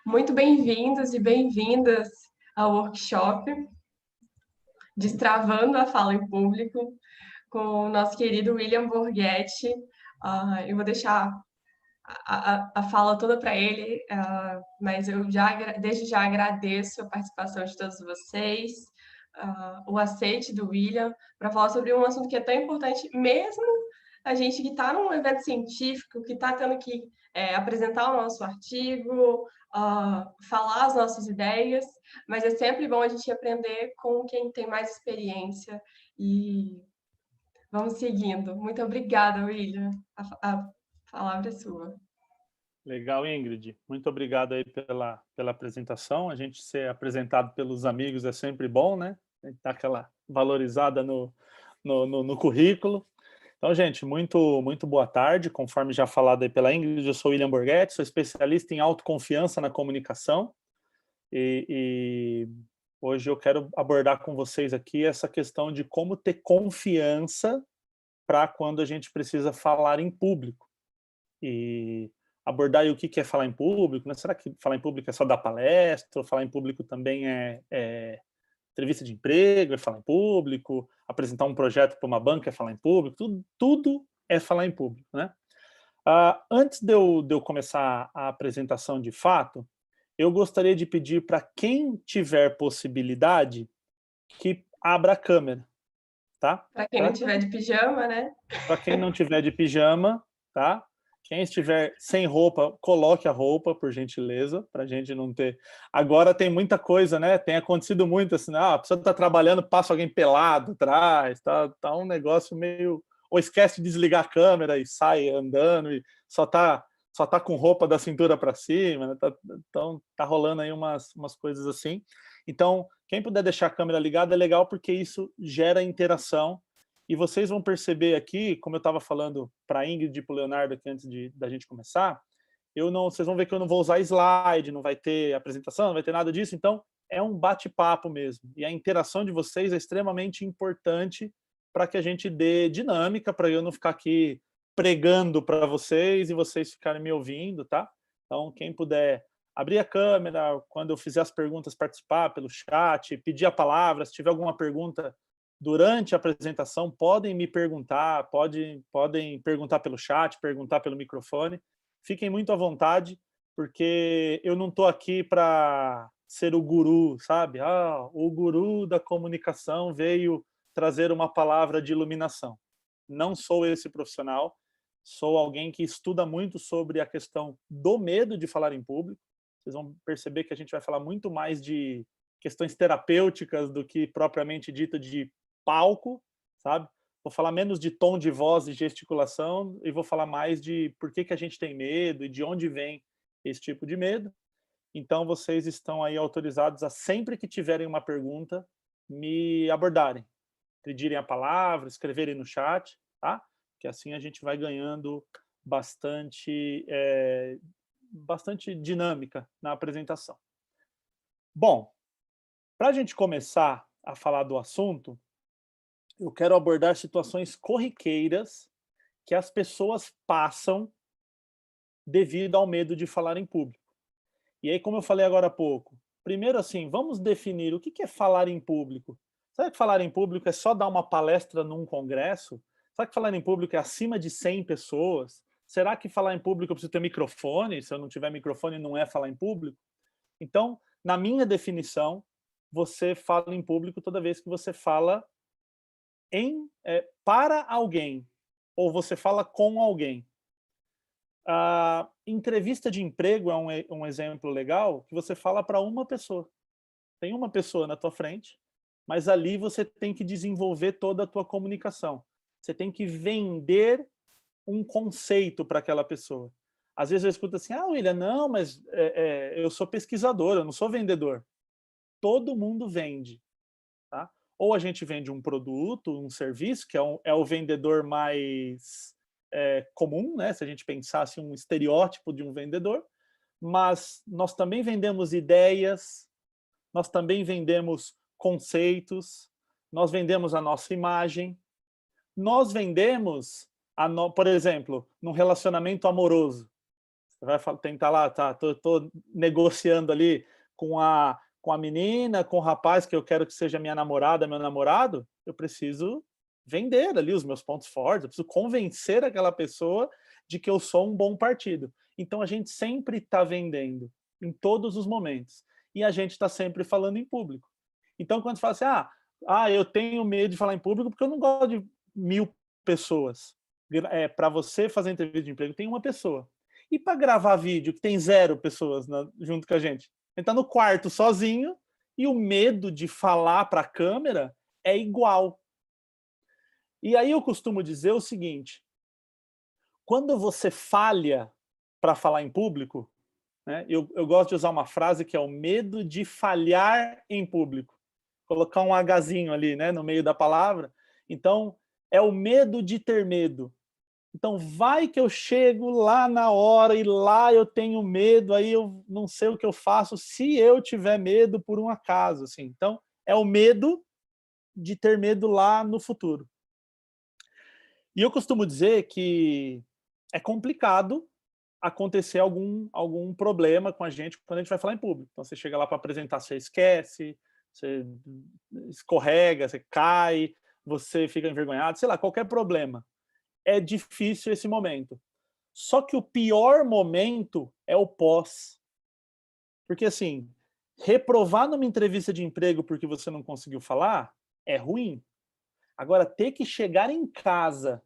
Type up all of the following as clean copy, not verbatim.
Muito bem-vindos e bem-vindas ao workshop Destravando a Fala em Público, com o nosso querido William Borghetti. Eu vou deixar a fala toda para ele, mas eu desde já agradeço a participação de todos vocês, o aceite do William para falar sobre um assunto que é tão importante, mesmo a gente que está num evento científico, que está tendo que apresentar o nosso artigo, falar as nossas ideias, mas é sempre bom a gente aprender com quem tem mais experiência e vamos seguindo. Muito obrigada, William. A palavra é sua. Legal, Ingrid. Muito obrigado aí pela apresentação. A gente ser apresentado pelos amigos é sempre bom, né? A gente dá aquela valorizada no currículo. Então, gente, muito boa tarde. Conforme já falado aí pela Ingrid, eu sou William Borghetti, sou especialista em autoconfiança na comunicação. E hoje eu quero abordar com vocês aqui essa questão de como ter confiança para quando a gente precisa falar em público. E abordar aí o que é falar em público, né? Será que falar em público é só dar palestra? Ou falar em público também é entrevista de emprego, é falar em público? Apresentar um projeto para uma banca é falar em público? Tudo é falar em público, né? Antes de eu começar a apresentação de fato, eu gostaria de pedir para quem tiver possibilidade que abra a câmera, tá? Para quem não tiver de pijama, né? Para quem não tiver de pijama, tá? Quem estiver sem roupa, coloque a roupa, por gentileza, para a gente não ter... Agora tem muita coisa, né? Tem acontecido muito assim, a pessoa está trabalhando, passa alguém pelado atrás, tá um negócio meio... Ou esquece de desligar a câmera e sai andando e só tá com roupa da cintura para cima, né? Então tá rolando aí umas coisas assim. Então, quem puder deixar a câmera ligada é legal, porque isso gera interação. E vocês vão perceber aqui, como eu estava falando para a Ingrid e para o Leonardo aqui antes da gente começar, vocês vão ver que eu não vou usar slide, não vai ter apresentação, não vai ter nada disso, então é um bate-papo mesmo. E a interação de vocês é extremamente importante para que a gente dê dinâmica, para eu não ficar aqui pregando para vocês e vocês ficarem me ouvindo, tá? Então, quem puder abrir a câmera, quando eu fizer as perguntas, participar pelo chat, pedir a palavra, se tiver alguma pergunta durante a apresentação, podem me perguntar, podem perguntar pelo chat, perguntar pelo microfone. Fiquem muito à vontade, porque eu não estou aqui para ser o guru, sabe? O guru da comunicação veio trazer uma palavra de iluminação. Não sou esse profissional, sou alguém que estuda muito sobre a questão do medo de falar em público. Vocês vão perceber que a gente vai falar muito mais de questões terapêuticas do que propriamente dita de palco, sabe? Vou falar menos de tom de voz e gesticulação e vou falar mais de por que a gente tem medo e de onde vem esse tipo de medo. Então, vocês estão aí autorizados a, sempre que tiverem uma pergunta, me abordarem, pedirem a palavra, escreverem no chat, tá? Que assim a gente vai ganhando bastante dinâmica na apresentação. Bom, para a gente começar a falar do assunto, eu quero abordar situações corriqueiras que as pessoas passam devido ao medo de falar em público. E aí, como eu falei agora há pouco, primeiro assim, vamos definir o que é falar em público. Será que falar em público é só dar uma palestra num congresso? Será que falar em público é acima de 100 pessoas? Será que falar em público eu preciso ter microfone? Se eu não tiver microfone, não é falar em público? Então, na minha definição, você fala em público toda vez que você fala para alguém, ou você fala com alguém. A entrevista de emprego é um exemplo legal, que você fala para uma pessoa. Tem uma pessoa na tua frente, mas ali você tem que desenvolver toda a tua comunicação. Você tem que vender um conceito para aquela pessoa. Às vezes eu escuto assim, William, não, mas eu sou pesquisador, eu não sou vendedor. Todo mundo vende. Tá? Ou a gente vende um produto, um serviço, que é o vendedor mais comum, né? Se a gente pensasse um estereótipo de um vendedor, mas nós também vendemos ideias, nós também vendemos conceitos, nós vendemos a nossa imagem, nós vendemos, por exemplo, num relacionamento amoroso. Você vai tentar lá, tá, tô negociando ali com a menina, com o rapaz que eu quero que seja minha namorada, meu namorado, eu preciso vender ali os meus pontos fortes, eu preciso convencer aquela pessoa de que eu sou um bom partido. Então a gente sempre está vendendo, em todos os momentos. E a gente está sempre falando em público. Então quando você fala assim, eu tenho medo de falar em público porque eu não gosto de 1000 pessoas. Para você fazer entrevista de emprego, tem uma pessoa. E para gravar vídeo, que tem 0 pessoas junto com a gente? A gente está no quarto sozinho e o medo de falar para a câmera é igual. E aí eu costumo dizer o seguinte, quando você falha para falar em público, né, eu gosto de usar uma frase que é o medo de falhar em público. Colocar um Hzinho ali, né, no meio da palavra. Então, é o medo de ter medo. Então, vai que eu chego lá na hora e lá eu tenho medo, aí eu não sei o que eu faço se eu tiver medo por um acaso. Assim. Então, é o medo de ter medo lá no futuro. E eu costumo dizer que é complicado acontecer algum problema com a gente quando a gente vai falar em público. Então, você chega lá para apresentar, você esquece, você escorrega, você cai, você fica envergonhado, sei lá, qualquer problema. É difícil esse momento. Só que o pior momento é o pós. Porque, assim, reprovar numa entrevista de emprego porque você não conseguiu falar é ruim. Agora, ter que chegar em casa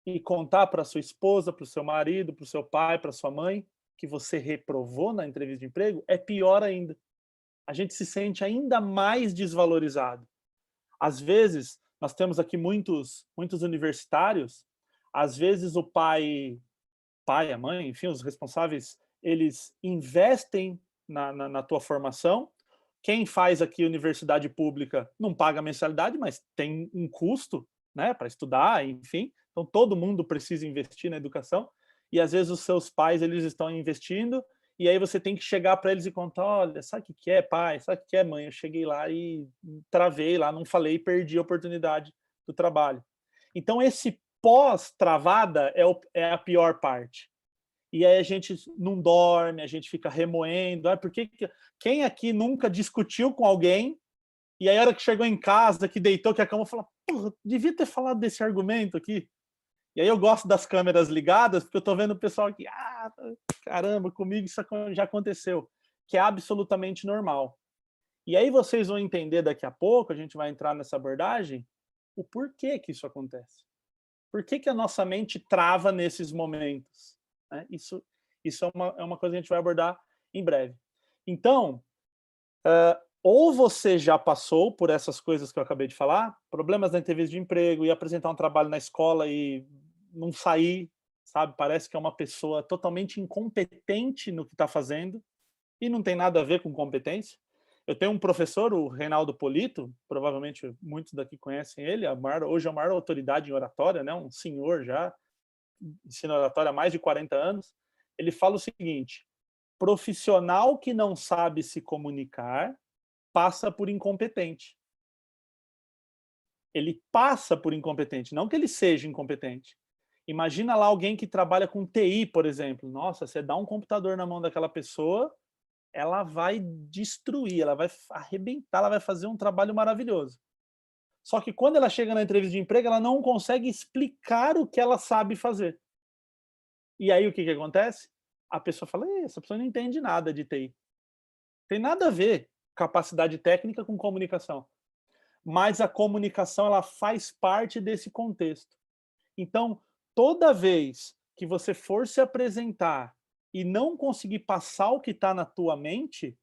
e contar para sua esposa, para o seu marido, para o seu pai, para sua mãe, que você reprovou na entrevista de emprego, é pior ainda. A gente se sente ainda mais desvalorizado. Às vezes, nós temos aqui muitos universitários, às vezes o pai, a mãe, enfim, os responsáveis, eles investem na tua formação. Quem faz aqui universidade pública não paga mensalidade, mas tem um custo, né, para estudar, enfim. Então todo mundo precisa investir na educação. E às vezes os seus pais, eles estão investindo, e aí você tem que chegar para eles e contar, olha, sabe o que é, pai? Sabe o que é, mãe? Eu cheguei lá e travei lá, não falei, perdi a oportunidade do trabalho. Então esse pós-travada é a pior parte. E aí a gente não dorme, a gente fica remoendo. Porque quem aqui nunca discutiu com alguém e aí a hora que chegou em casa, que deitou, que a cama, falou, porra, devia ter falado desse argumento aqui. E aí eu gosto das câmeras ligadas, porque eu tô vendo o pessoal aqui, caramba, comigo isso já aconteceu, que é absolutamente normal. E aí vocês vão entender daqui a pouco, a gente vai entrar nessa abordagem, o porquê que isso acontece. Por que a nossa mente trava nesses momentos? Né? Isso é uma coisa que a gente vai abordar em breve. Então, ou você já passou por essas coisas que eu acabei de falar, problemas na entrevista de emprego, e apresentar um trabalho na escola e não sair, sabe? Parece que é uma pessoa totalmente incompetente no que está fazendo, e não tem nada a ver com competência. Eu tenho um professor, o Reinaldo Polito, provavelmente muitos daqui conhecem ele, hoje é a maior autoridade em oratória, né? Um senhor já, ensina oratória há mais de 40 anos. Ele fala o seguinte, profissional que não sabe se comunicar passa por incompetente. Ele passa por incompetente, não que ele seja incompetente. Imagina lá alguém que trabalha com TI, por exemplo. Nossa, você dá um computador na mão daquela pessoa, ela vai destruir, ela vai arrebentar, ela vai fazer um trabalho maravilhoso. Só que quando ela chega na entrevista de emprego, ela não consegue explicar o que ela sabe fazer. E aí o que acontece? A pessoa fala, essa pessoa não entende nada de TI. Tem nada a ver capacidade técnica com comunicação. Mas a comunicação, ela faz parte desse contexto. Então, toda vez que você for se apresentar e não conseguir passar o que está na tua mente,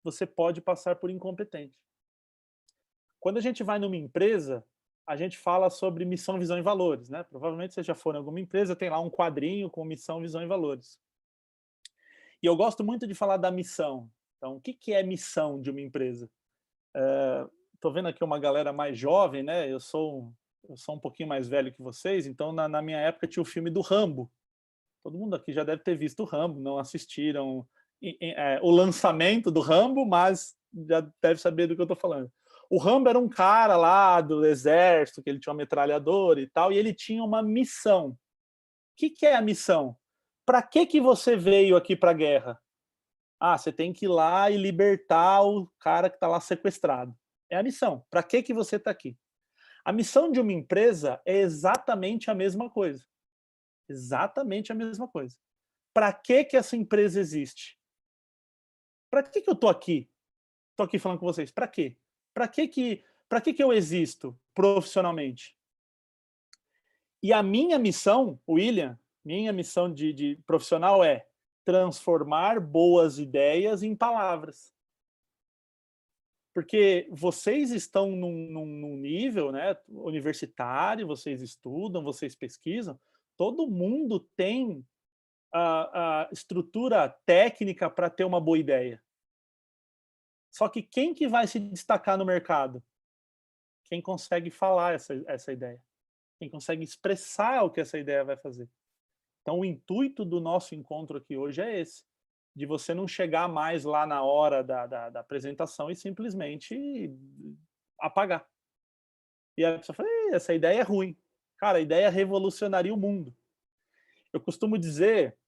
você pode passar por incompetente. Quando a gente vai numa empresa, a gente fala sobre missão, visão e valores, né? Provavelmente você já for em alguma empresa, tem lá um quadrinho com missão, visão e valores. E eu gosto muito de falar da missão. Então, o que é missão de uma empresa? Estou vendo aqui uma galera mais jovem, né? Eu sou um pouquinho mais velho que vocês, então na minha época tinha o filme do Rambo. Todo mundo aqui já deve ter visto o Rambo, não assistiram o lançamento do Rambo, mas já deve saber do que eu estou falando. O Rambo era um cara lá do exército, que ele tinha uma metralhadora e tal, e ele tinha uma missão. O que é a missão? para que você veio aqui para a guerra? Ah, você tem que ir lá e libertar o cara que está lá sequestrado. É a missão. Para que você está aqui? A missão de uma empresa é exatamente a mesma coisa. Exatamente a mesma coisa. Para que essa empresa existe? Para que eu estou aqui? Estou aqui falando com vocês. Para quê? Para que eu existo profissionalmente? E a minha missão, William, minha missão de profissional é transformar boas ideias em palavras. Porque vocês estão num nível, né, universitário, vocês estudam, vocês pesquisam, todo mundo tem a estrutura técnica para ter uma boa ideia. Só que quem que vai se destacar no mercado? Quem consegue falar essa ideia. Quem consegue expressar o que essa ideia vai fazer. Então, o intuito do nosso encontro aqui hoje é esse, de você não chegar mais lá na hora da apresentação e simplesmente apagar. E a pessoa fala, essa ideia é ruim. Cara, a ideia revolucionaria o mundo. Eu costumo dizer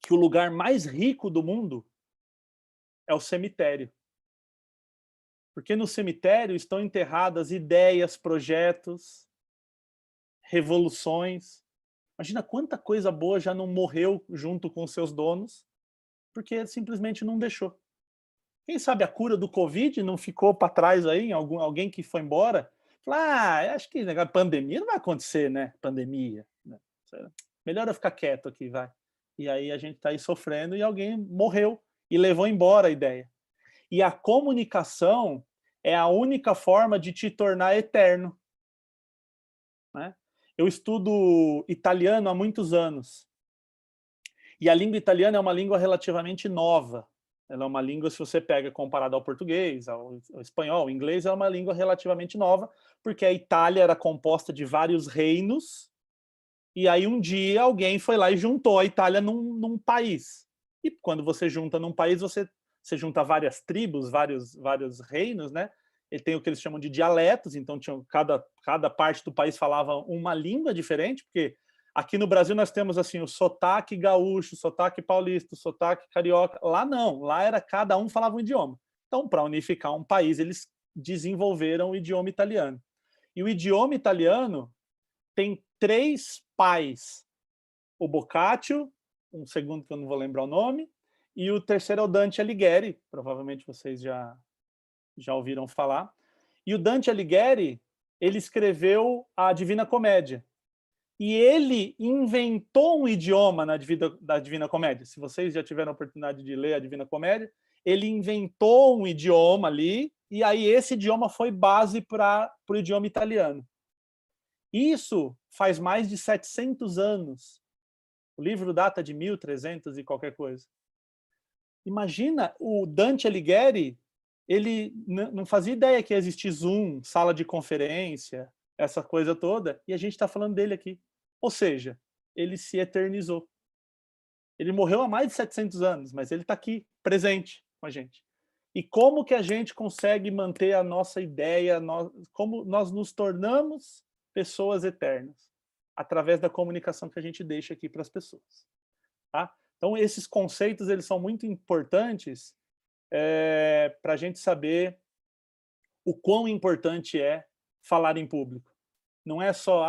que o lugar mais rico do mundo é o cemitério. Porque no cemitério estão enterradas ideias, projetos, revoluções. Imagina quanta coisa boa já não morreu junto com seus donos, porque simplesmente não deixou. Quem sabe a cura do Covid não ficou para trás aí, em alguém que foi embora? Fala, acho que pandemia não vai acontecer, né? Pandemia. Né? Melhor eu ficar quieto aqui, vai. E aí a gente está aí sofrendo e alguém morreu e levou embora a ideia. E a comunicação é a única forma de te tornar eterno. Né? Eu estudo italiano há muitos anos. E a língua italiana é uma língua relativamente nova. Ela é uma língua, se você pega comparado ao português, ao espanhol, ao inglês, é uma língua relativamente nova, porque a Itália era composta de vários reinos, e aí um dia alguém foi lá e juntou a Itália num país. E quando você junta num país, você junta várias tribos, vários reinos, né? Ele tem o que eles chamam de dialetos, então cada parte do país falava uma língua diferente, porque aqui no Brasil nós temos assim o sotaque gaúcho, o sotaque paulista, o sotaque carioca. Lá não, lá era cada um falava um idioma. Então, para unificar um país, eles desenvolveram o idioma italiano. E o idioma italiano tem 3 pais. O Boccaccio, um segundo que eu não vou lembrar o nome, e o terceiro é o Dante Alighieri, provavelmente vocês já ouviram falar. E o Dante Alighieri, ele escreveu a Divina Comédia. E ele inventou um idioma da Divina Comédia. Se vocês já tiveram a oportunidade de ler a Divina Comédia, ele inventou um idioma ali, e aí esse idioma foi base para o idioma italiano. Isso faz mais de 700 anos. O livro data de 1300 e qualquer coisa. Imagina, o Dante Alighieri, ele não fazia ideia que ia existir Zoom, sala de conferência, essa coisa toda, e a gente está falando dele aqui. Ou seja, ele se eternizou. Ele morreu há mais de 700 anos, mas ele está aqui, presente com a gente. E como que a gente consegue manter a nossa ideia, como nós nos tornamos pessoas eternas? Através da comunicação que a gente deixa aqui para as pessoas. Tá? Então, esses conceitos eles são muito importantes para a gente saber o quão importante é falar em público. Não é só,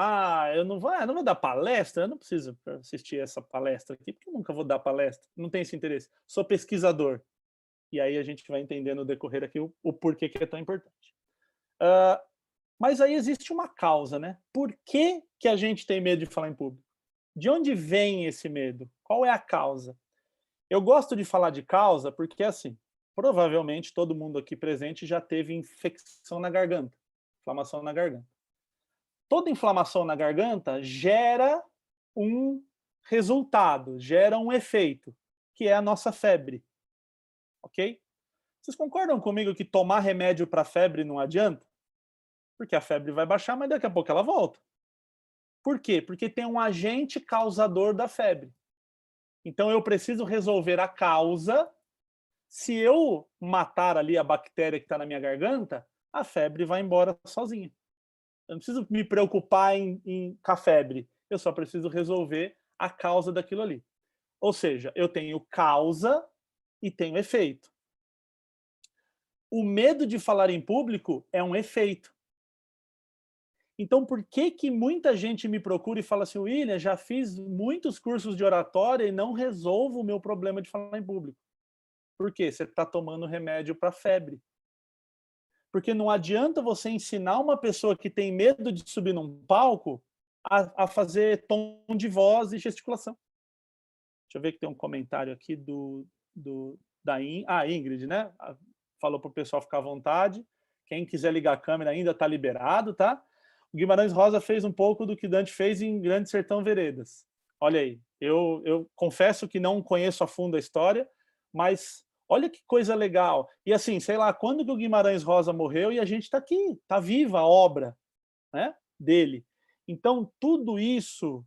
eu não vou dar palestra, eu não preciso assistir essa palestra aqui, porque eu nunca vou dar palestra, não tenho esse interesse. Sou pesquisador. E aí a gente vai entender no decorrer aqui o porquê que é tão importante. Mas aí existe uma causa, né? Por que a gente tem medo de falar em público? De onde vem esse medo? Qual é a causa? Eu gosto de falar de causa porque, assim, provavelmente todo mundo aqui presente já teve infecção na garganta, inflamação na garganta. Toda inflamação na garganta gera um resultado, gera um efeito, que é a nossa febre. Ok? Vocês concordam comigo que tomar remédio para febre não adianta? Porque a febre vai baixar, mas daqui a pouco ela volta. Por quê? Porque tem um agente causador da febre. Então eu preciso resolver a causa. Se eu matar ali a bactéria que está na minha garganta, a febre vai embora sozinha. Eu não preciso me preocupar com a febre. Eu só preciso resolver a causa daquilo ali. Ou seja, eu tenho causa e tenho efeito. O medo de falar em público é um efeito. Então, por que que muita gente me procura e fala assim, William, já fiz muitos cursos de oratória e não resolvo o meu problema de falar em público? Por quê? Você está tomando remédio para febre. Porque não adianta você ensinar uma pessoa que tem medo de subir num palco a fazer tom de voz e gesticulação. Deixa eu ver que tem um comentário aqui da Ingrid, né? Falou para o pessoal ficar à vontade. Quem quiser ligar a câmera ainda está liberado, tá? O Guimarães Rosa fez um pouco do que Dante fez em Grande Sertão Veredas. Olha aí, eu confesso que não conheço a fundo a história, mas olha que coisa legal. E assim, sei lá, quando que o Guimarães Rosa morreu e a gente está aqui, está viva a obra, né, dele. Então, tudo isso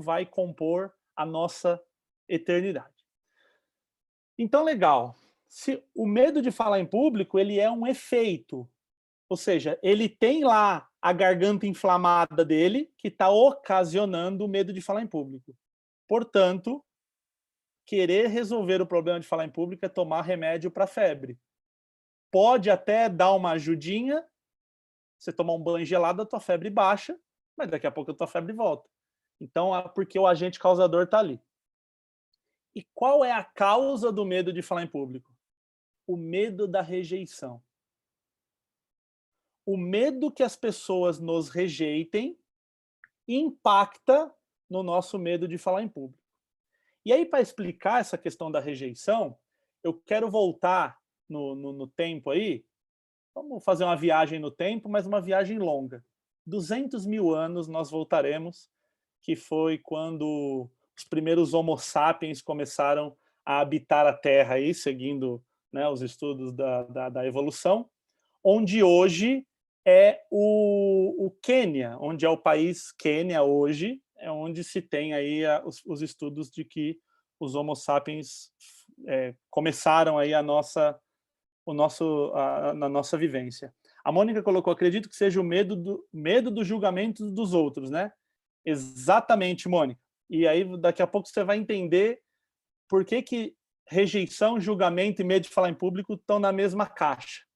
vai compor a nossa eternidade. Então, legal. Se o medo de falar em público, ele é um efeito. Ou seja, ele tem lá a garganta inflamada dele, que está ocasionando o medo de falar em público. Portanto, querer resolver o problema de falar em público é tomar remédio para febre. Pode até dar uma ajudinha, você tomar um banho gelado, a tua febre baixa, mas daqui a pouco a tua febre volta. Então, porque o agente causador está ali. E qual é a causa do medo de falar em público? O medo da rejeição. O medo que as pessoas nos rejeitem impacta no nosso medo de falar em público. E aí, para explicar essa questão da rejeição, eu quero voltar no tempo aí. Vamos fazer uma viagem no tempo, mas uma viagem longa. 200 mil anos nós voltaremos, que foi quando os primeiros Homo sapiens começaram a habitar a Terra, aí, seguindo, né, os estudos da evolução, onde hoje é o Quênia, onde é o país Quênia hoje, é onde se tem aí os estudos de que os Homo sapiens começaram aí na nossa vivência. A Mônica colocou, acredito que seja o medo do julgamento dos outros, né? Exatamente, Mônica. E aí, daqui a pouco você vai entender por que rejeição, julgamento e medo de falar em público estão na mesma caixa.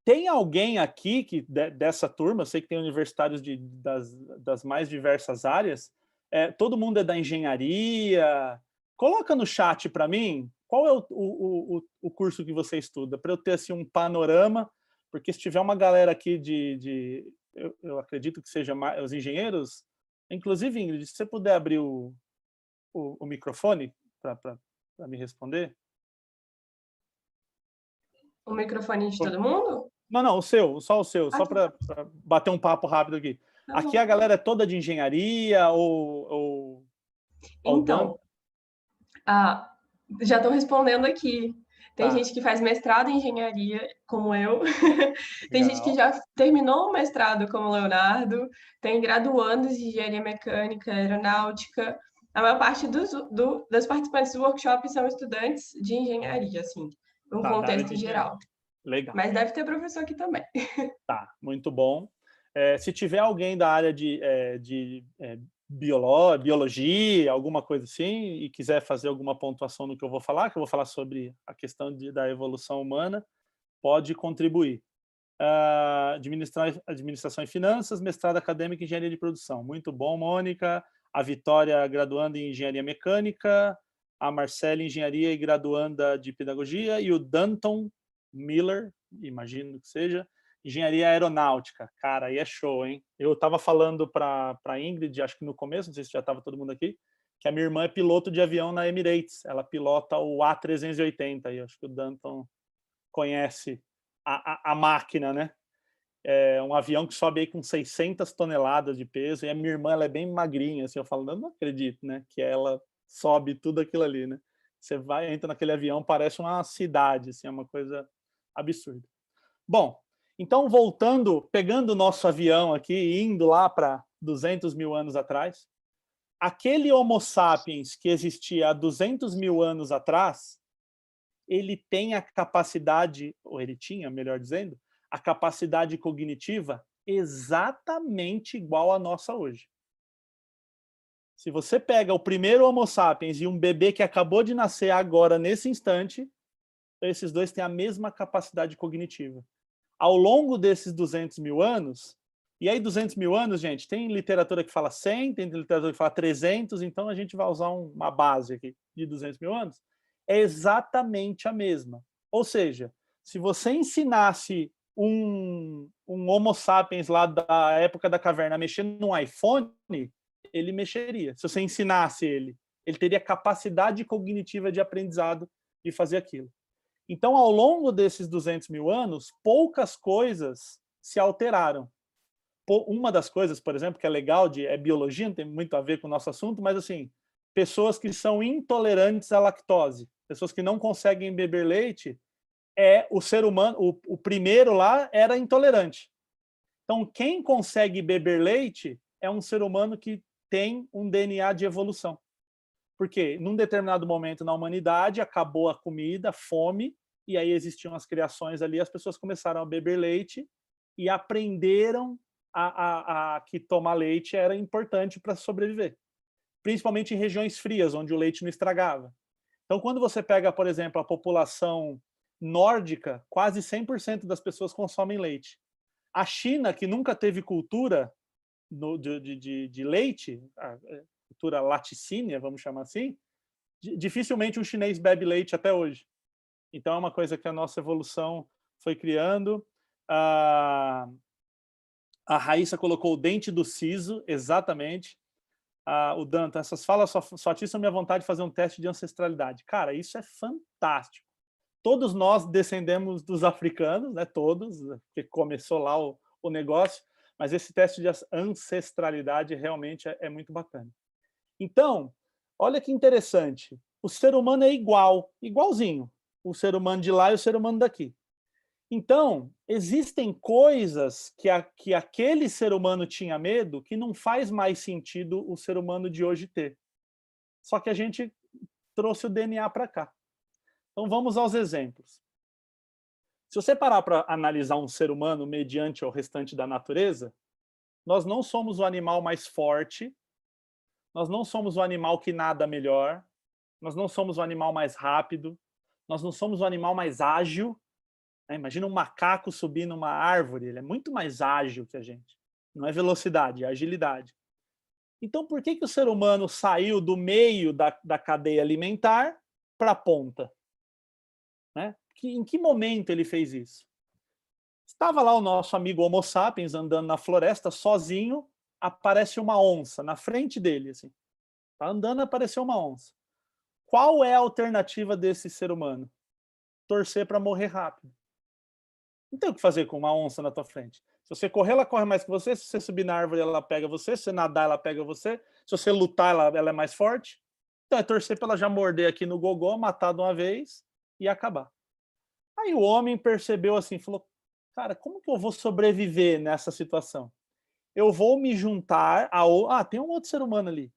Tem alguém aqui dessa turma, eu sei que tem universitários das mais diversas áreas, todo mundo é da engenharia. Coloca no chat para mim qual é o curso que você estuda, para eu ter assim, um panorama, porque se tiver uma galera aqui eu acredito que seja os engenheiros, inclusive, Ingrid, se você puder abrir o microfone para me responder. O microfone de todo mundo? Não, só o seu, só para bater um papo rápido aqui. Tá Aqui bom. a galera é toda de engenharia ou Então, já estão respondendo aqui. Tem Tá. gente que faz mestrado em engenharia, como eu. Tem gente que Legal. já terminou o mestrado, como o Leonardo. Tem graduandos de engenharia mecânica, aeronáutica. A maior parte das participantes do workshop são estudantes de engenharia, assim, num Tá, da área contexto de engenharia. geral. Legal. Mas deve ter professor aqui também. Tá, muito bom. Se tiver alguém da área de biologia, alguma coisa assim, e quiser fazer alguma pontuação no que eu vou falar sobre a questão da evolução humana, pode contribuir. Administração e Finanças, mestrado acadêmico em Engenharia de Produção. Muito bom, Mônica. A Vitória, graduanda em Engenharia Mecânica. A Marcela, Engenharia e graduanda de Pedagogia. E o Danton Miller, imagino que seja, Engenharia Aeronáutica. Cara, aí é show, hein? Eu estava falando para a Ingrid, acho que no começo, não sei se já estava todo mundo aqui, que a minha irmã é piloto de avião na Emirates. Ela pilota o A380, e acho que o Danton conhece a máquina, né? É um avião que sobe aí com 600 toneladas de peso, e a minha irmã, ela é bem magrinha, assim, eu falo, não acredito, né, que ela sobe tudo aquilo ali, né? Você entra naquele avião, parece uma cidade, assim, é uma coisa absurda. Bom, então pegando o nosso avião aqui e indo lá para 200 mil anos atrás, aquele Homo sapiens que existia há 200 mil anos atrás, ele tem a capacidade, ou ele tinha, melhor dizendo, a capacidade cognitiva exatamente igual à nossa hoje. Se você pega o primeiro Homo sapiens e um bebê que acabou de nascer agora, nesse instante, esses dois têm a mesma capacidade cognitiva. Ao longo desses 200 mil anos, e aí 200 mil anos, gente, tem literatura que fala 100, tem literatura que fala 300, então a gente vai usar uma base aqui de 200 mil anos, é exatamente a mesma. Ou seja, se você ensinasse um Homo sapiens lá da época da caverna a mexer num iPhone, ele mexeria. Se você ensinasse ele, ele teria capacidade cognitiva de aprendizado de fazer aquilo. Então, ao longo desses 200 mil anos, poucas coisas se alteraram. Uma das coisas, por exemplo, que é legal, é biologia, não tem muito a ver com o nosso assunto, mas assim, pessoas que são intolerantes à lactose, pessoas que não conseguem beber leite, o ser humano, o primeiro lá era intolerante. Então, quem consegue beber leite é um ser humano que tem um DNA de evolução. Porque num determinado momento na humanidade acabou a comida, fome, e aí existiam as criações ali, as pessoas começaram a beber leite e aprenderam que tomar leite era importante para sobreviver. Principalmente em regiões frias, onde o leite não estragava. Então, quando você pega, por exemplo, a população nórdica, quase 100% das pessoas consomem leite. A China, que nunca teve cultura de leite, cultura laticínia, vamos chamar assim, dificilmente um chinês bebe leite até hoje. Então é uma coisa que a nossa evolução foi criando. A Raíssa colocou o dente do siso, exatamente. O Danton, essas falas só atiçam minha vontade de fazer um teste de ancestralidade. Cara, isso é fantástico. Todos nós descendemos dos africanos, né? Todos, que começou lá o negócio, mas esse teste de ancestralidade realmente é muito bacana. Então, olha que interessante, o ser humano é igualzinho, o ser humano de lá e o ser humano daqui. Então, existem coisas que aquele ser humano tinha medo que não faz mais sentido o ser humano de hoje ter. Só que a gente trouxe o DNA para cá. Então, vamos aos exemplos. Se você parar para analisar um ser humano mediante o restante da natureza, nós não somos o animal mais forte, nós não somos o animal que nada melhor, nós não somos o animal mais rápido, nós não somos o animal mais ágil. Né? Imagina um macaco subir numa árvore, ele é muito mais ágil que a gente. Não é velocidade, é agilidade. Então, por que o ser humano saiu do meio da cadeia alimentar para a ponta? Né? Em que momento ele fez isso? Estava lá o nosso amigo Homo sapiens andando na floresta sozinho, aparece uma onça na frente dele, assim. Tá andando, apareceu uma onça. Qual é a alternativa desse ser humano? Torcer para morrer rápido. Não tem o que fazer com uma onça na tua frente. Se você correr, ela corre mais que você. Se você subir na árvore, ela pega você. Se você nadar, ela pega você. Se você lutar, ela é mais forte. Então é torcer para ela já morder aqui no gogó, matar de uma vez e acabar. Aí o homem percebeu assim, falou, cara, como que eu vou sobreviver nessa situação? Eu vou me juntar tem um outro ser humano ali.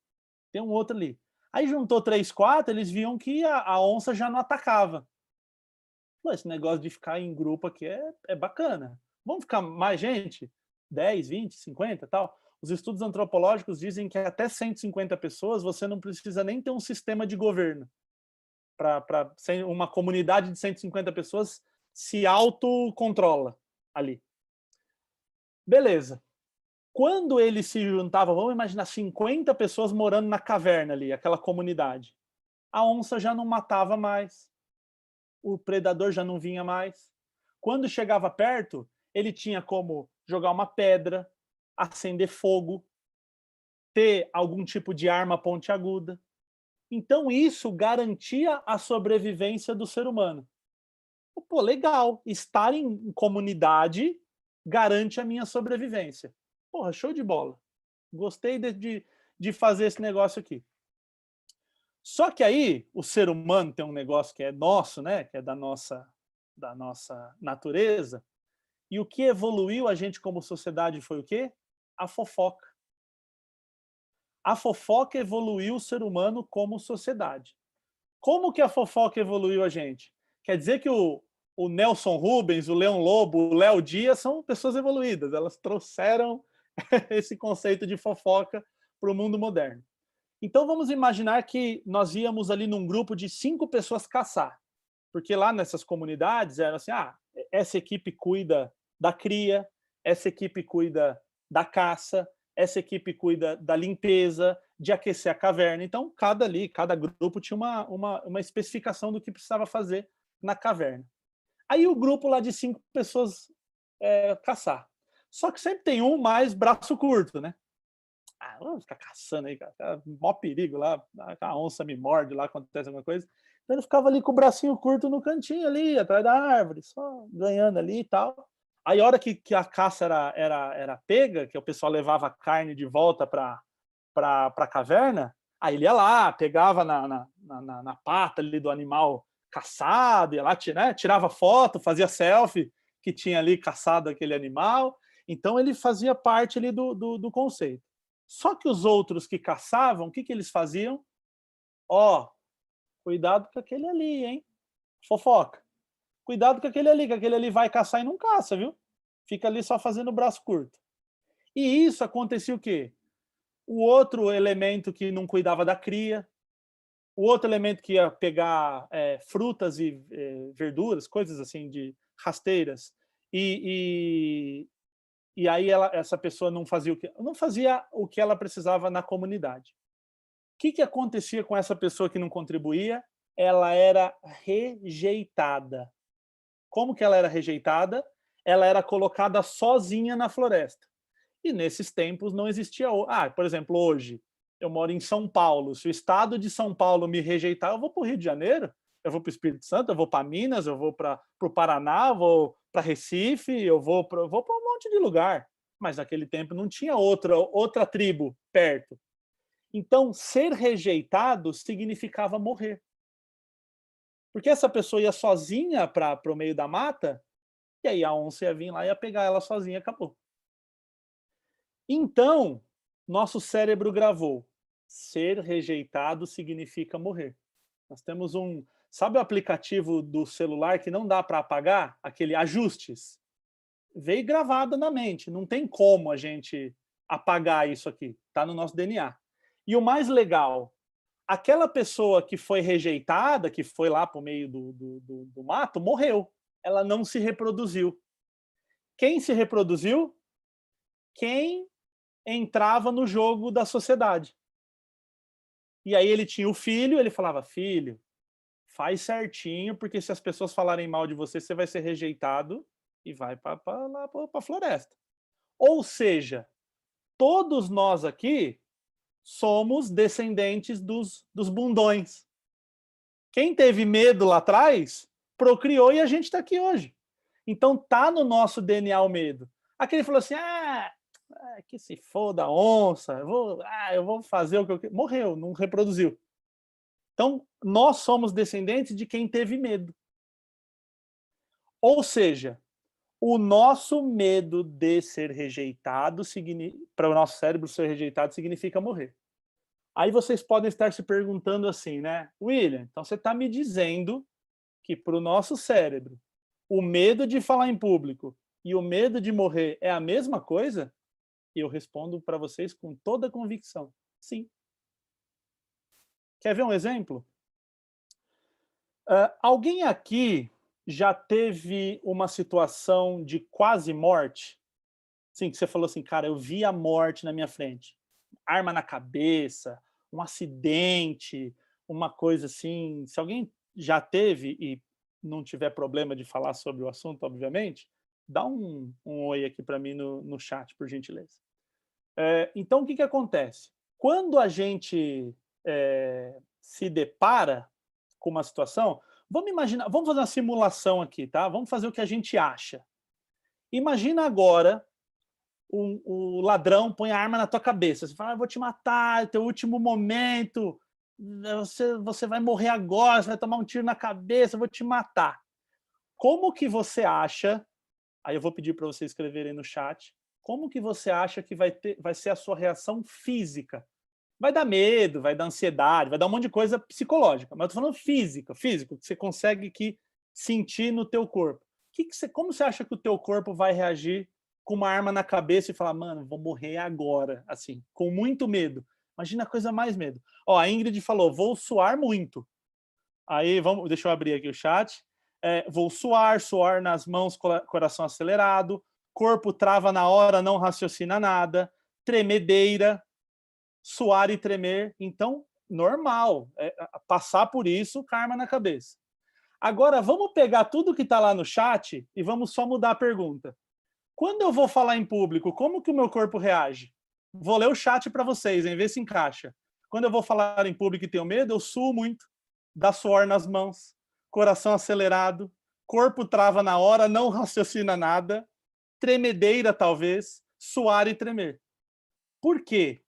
Tem um outro ali. Aí juntou 3, 4, eles viam que a onça já não atacava. Pô, esse negócio de ficar em grupo aqui é bacana. Vamos ficar mais gente? 10, 20, 50 e tal? Os estudos antropológicos dizem que até 150 pessoas você não precisa nem ter um sistema de governo. Para uma comunidade de 150 pessoas se autocontrola ali. Beleza. Quando eles se juntavam, vamos imaginar 50 pessoas morando na caverna ali, aquela comunidade. A onça já não matava mais. O predador já não vinha mais. Quando chegava perto, ele tinha como jogar uma pedra, acender fogo, ter algum tipo de arma pontiaguda. Então isso garantia a sobrevivência do ser humano. Pô, legal, estar em comunidade garante a minha sobrevivência. Porra, show de bola. Gostei de fazer esse negócio aqui. Só que aí, o ser humano tem um negócio que é nosso, né? Que é da nossa natureza. E o que evoluiu a gente como sociedade foi o quê? A fofoca. A fofoca evoluiu o ser humano como sociedade. Como que a fofoca evoluiu a gente? Quer dizer que o Nelson Rubens, o Leão Lobo, o Léo Dias são pessoas evoluídas. Elas trouxeram esse conceito de fofoca para o mundo moderno. Então vamos imaginar que nós íamos ali num grupo de 5 pessoas caçar, porque lá nessas comunidades era assim, essa equipe cuida da cria, essa equipe cuida da caça, essa equipe cuida da limpeza, de aquecer a caverna. Então cada grupo tinha uma especificação do que precisava fazer na caverna. Aí o grupo lá de 5 pessoas caçar. Só que sempre tem um mais braço curto, né? Vamos ficar caçando aí, cara. Mó perigo lá, a onça me morde lá, acontece alguma coisa. Então ele ficava ali com o bracinho curto no cantinho ali, atrás da árvore, só ganhando ali e tal. Aí a hora que a caça era pega, que o pessoal levava a carne de volta para a caverna, aí ele ia lá, pegava na pata ali do animal caçado, ia lá, né, tirava foto, fazia selfie que tinha ali caçado aquele animal. Então ele fazia parte ali do conceito. Só que os outros que caçavam, o que eles faziam? Cuidado com aquele ali, hein? Fofoca. Cuidado com aquele ali, que aquele ali vai caçar e não caça, viu? Fica ali só fazendo o braço curto. E isso acontecia o quê? O outro elemento que não cuidava da cria, o outro elemento que ia pegar frutas e verduras, coisas assim de rasteiras, e aí essa pessoa não fazia o que ela precisava na comunidade. O que acontecia com essa pessoa que não contribuía? Ela era rejeitada. Como que ela era rejeitada? Ela era colocada sozinha na floresta. E nesses tempos não existia... por exemplo, hoje, eu moro em São Paulo. Se o estado de São Paulo me rejeitar, eu vou para o Rio de Janeiro, eu vou para o Espírito Santo, eu vou para Minas, eu vou para o Paraná, eu vou para Recife, eu vou para um monte de lugar. Mas naquele tempo não tinha outra tribo perto. Então, ser rejeitado significava morrer. Porque essa pessoa ia sozinha para o meio da mata, e aí a onça ia vir lá e ia pegar ela sozinha e acabou. Então, nosso cérebro gravou: ser rejeitado significa morrer. Nós temos sabe o aplicativo do celular que não dá para apagar? Aquele ajustes? Veio gravado na mente, não tem como a gente apagar isso aqui, está no nosso DNA. E o mais legal, aquela pessoa que foi rejeitada, que foi lá para o meio do mato, morreu. Ela não se reproduziu. Quem se reproduziu? Quem entrava no jogo da sociedade. E aí ele tinha o filho, ele falava: filho, faz certinho, porque se as pessoas falarem mal de você, você vai ser rejeitado e vai para a floresta. Ou seja, todos nós aqui somos descendentes dos bundões. Quem teve medo lá atrás, procriou e a gente está aqui hoje. Então tá no nosso DNA o medo. Aquele falou assim: que se foda a onça, eu vou fazer o que eu quero. Morreu, não reproduziu. Então, nós somos descendentes de quem teve medo. Ou seja, o nosso medo de ser rejeitado, para o nosso cérebro ser rejeitado, significa morrer. Aí vocês podem estar se perguntando assim, né? William, então você está me dizendo que para o nosso cérebro, o medo de falar em público e o medo de morrer é a mesma coisa? E eu respondo para vocês com toda a convicção: sim. Quer ver um exemplo? Alguém aqui já teve uma situação de quase morte? Sim, que você falou assim: cara, eu vi a morte na minha frente. Arma na cabeça, um acidente, uma coisa assim. Se alguém já teve e não tiver problema de falar sobre o assunto, obviamente, dá um oi aqui para mim no chat, por gentileza. Então, o que acontece? Quando a gente se depara com uma situação, vamos fazer uma simulação aqui, tá? Vamos fazer o que a gente acha. Imagina agora o ladrão põe a arma na tua cabeça. Você fala: vou te matar, é teu último momento, você vai morrer agora, você vai tomar um tiro na cabeça, eu vou te matar. Como que você acha, aí eu vou pedir para você escreverem no chat, como que você acha que vai ser a sua reação física? Vai dar medo, vai dar ansiedade, vai dar um monte de coisa psicológica, mas eu tô falando físico, que você consegue sentir no teu corpo. Como você acha que o teu corpo vai reagir com uma arma na cabeça e falar: mano, vou morrer agora, assim, com muito medo? Imagina a coisa mais medo. Ó, a Ingrid falou, vou suar muito. Aí, deixa eu abrir aqui o chat. Vou suar nas mãos, coração acelerado, corpo trava na hora, não raciocina nada, tremedeira, suar e tremer. Então, normal. Passar por isso, karma na cabeça. Agora, vamos pegar tudo que está lá no chat e vamos só mudar a pergunta. Quando eu vou falar em público, como que o meu corpo reage? Vou ler o chat para vocês, hein? Ver se encaixa. Quando eu vou falar em público e tenho medo, eu suo muito, dá suor nas mãos, coração acelerado, corpo trava na hora, não raciocina nada, tremedeira talvez, suar e tremer. Por quê?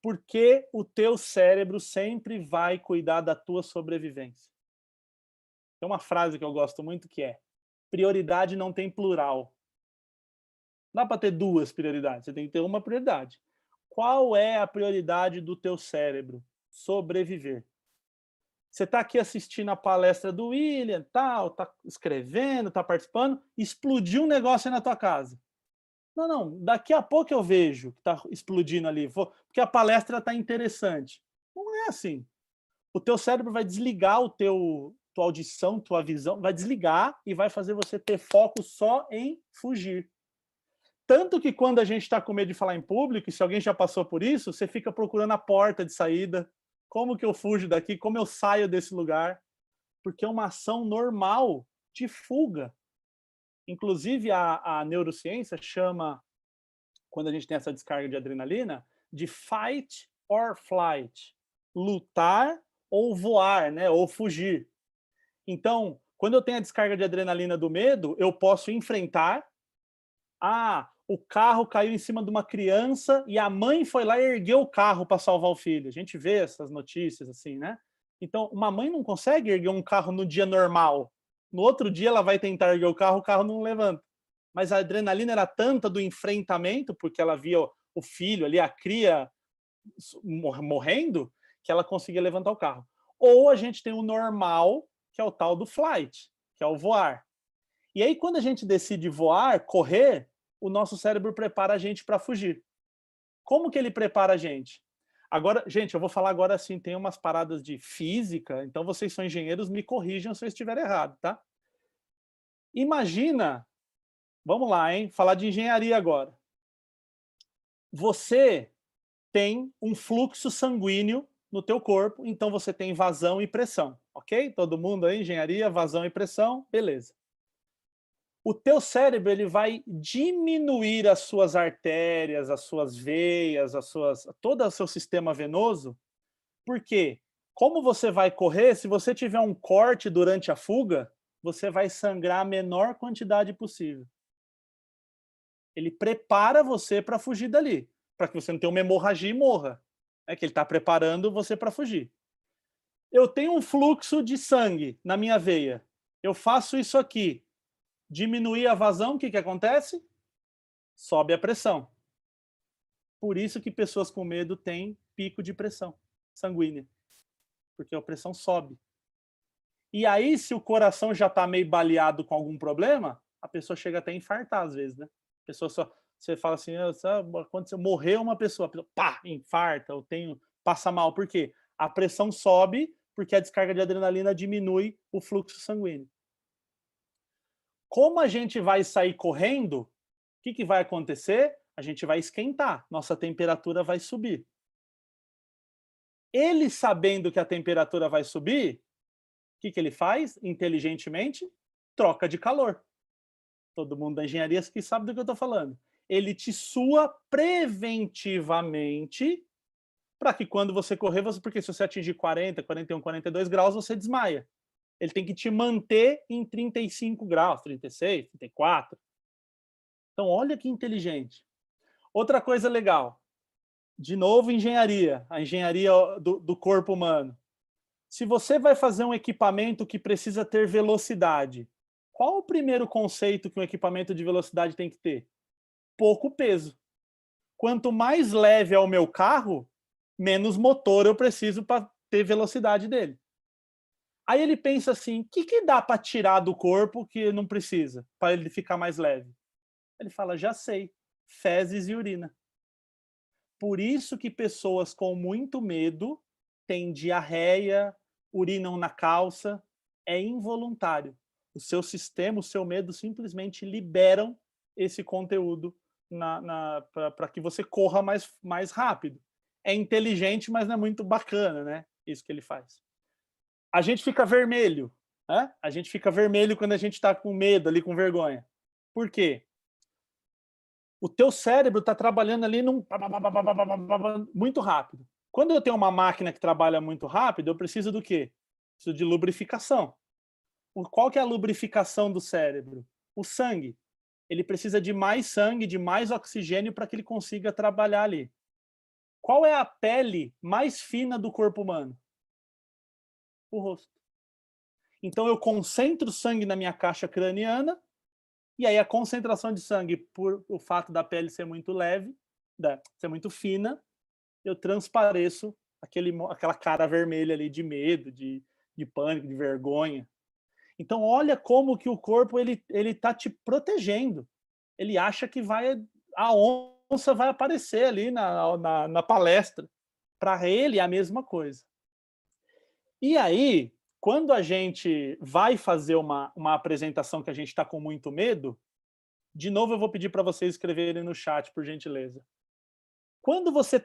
Porque o teu cérebro sempre vai cuidar da tua sobrevivência. Tem uma frase que eu gosto muito que é: prioridade não tem plural. Não dá para ter duas prioridades, você tem que ter uma prioridade. Qual é a prioridade do teu cérebro? Sobreviver. Você está aqui assistindo a palestra do William, tal, está escrevendo, está participando, explodiu um negócio aí na tua casa. Não, daqui a pouco eu vejo que está explodindo ali, porque a palestra está interessante. Não é assim. O teu cérebro vai desligar tua audição, tua visão, vai desligar e vai fazer você ter foco só em fugir. Tanto que quando a gente está com medo de falar em público, e se alguém já passou por isso, você fica procurando a porta de saída. Como que eu fujo daqui? Como eu saio desse lugar? Porque é uma ação normal de fuga. Inclusive, a neurociência chama, quando a gente tem essa descarga de adrenalina, de fight or flight. Lutar ou voar, né? Ou fugir. Então, quando eu tenho a descarga de adrenalina do medo, eu posso enfrentar. O carro caiu em cima de uma criança e a mãe foi lá e ergueu o carro para salvar o filho. A gente vê essas notícias assim, né? Então, uma mãe não consegue erguer um carro no dia normal. No outro dia ela vai tentar erguer o carro não levanta. Mas a adrenalina era tanta do enfrentamento, porque ela via o filho ali, a cria morrendo, que ela conseguia levantar o carro. Ou a gente tem o normal, que é o tal do flight, que é o voar. E aí, quando a gente decide voar, correr, o nosso cérebro prepara a gente para fugir. Como que ele prepara a gente? Agora, gente, eu vou falar agora assim, tem umas paradas de física, então vocês são engenheiros, me corrijam se eu estiver errado, tá? Imagina, vamos lá, hein? Falar de engenharia agora. Você tem um fluxo sanguíneo no teu corpo, então você tem vazão e pressão, ok? Todo mundo aí, engenharia, vazão e pressão, beleza. O teu cérebro ele vai diminuir as suas artérias, as suas veias, todo o seu sistema venoso, porque como você vai correr, se você tiver um corte durante a fuga, você vai sangrar a menor quantidade possível. Ele prepara você para fugir dali, para que você não tenha uma hemorragia e morra. É que ele está preparando você para fugir. Eu tenho um fluxo de sangue na minha veia. Eu faço isso aqui. Diminuir a vazão, o que acontece? Sobe a pressão. Por isso que pessoas com medo têm pico de pressão sanguínea, porque a pressão sobe. E aí, se o coração já está meio baleado com algum problema, a pessoa chega até a infartar às vezes, né? A pessoa você fala assim, aconteceu, morreu uma pessoa, a pessoa, pá, infarta, passa mal. Por quê? A pressão sobe porque a descarga de adrenalina diminui o fluxo sanguíneo. Como a gente vai sair correndo, o que vai acontecer? A gente vai esquentar, nossa temperatura vai subir. Ele, sabendo que a temperatura vai subir, o que ele faz? Inteligentemente, troca de calor. Todo mundo da engenharia que sabe do que eu estou falando. Ele te sua preventivamente para que quando você correr, porque se você atingir 40, 41, 42 graus, você desmaia. Ele tem que te manter em 35 graus, 36, 34. Então, olha que inteligente. Outra coisa legal. De novo, engenharia. A engenharia do corpo humano. Se você vai fazer um equipamento que precisa ter velocidade, qual o primeiro conceito que um equipamento de velocidade tem que ter? Pouco peso. Quanto mais leve é o meu carro, menos motor eu preciso para ter velocidade dele. Aí ele pensa assim, o que dá para tirar do corpo que não precisa, para ele ficar mais leve? Ele fala, já sei, fezes e urina. Por isso que pessoas com muito medo têm diarreia, urinam na calça, é involuntário. O seu sistema, o seu medo simplesmente liberam esse conteúdo para que você corra mais rápido. É inteligente, mas não é muito bacana, né? Isso que ele faz. A gente fica vermelho, né? A gente fica vermelho quando a gente está com medo, ali com vergonha. Por quê? O teu cérebro está trabalhando ali muito rápido. Quando eu tenho uma máquina que trabalha muito rápido, eu preciso do quê? Preciso de lubrificação. Qual que é a lubrificação do cérebro? O sangue. Ele precisa de mais sangue, de mais oxigênio para que ele consiga trabalhar ali. Qual é a pele mais fina do corpo humano? O rosto. Então eu concentro sangue na minha caixa craniana, e aí a concentração de sangue, por o fato da pele ser muito leve, ser muito fina, eu transpareço aquela cara vermelha ali de medo, de pânico, de vergonha. Então olha como que o corpo ele tá te protegendo. Ele acha que a onça vai aparecer ali na palestra. Para ele é a mesma coisa. E aí, quando a gente vai fazer uma apresentação que a gente está com muito medo, de novo eu vou pedir para vocês escreverem no chat, por gentileza. Quando você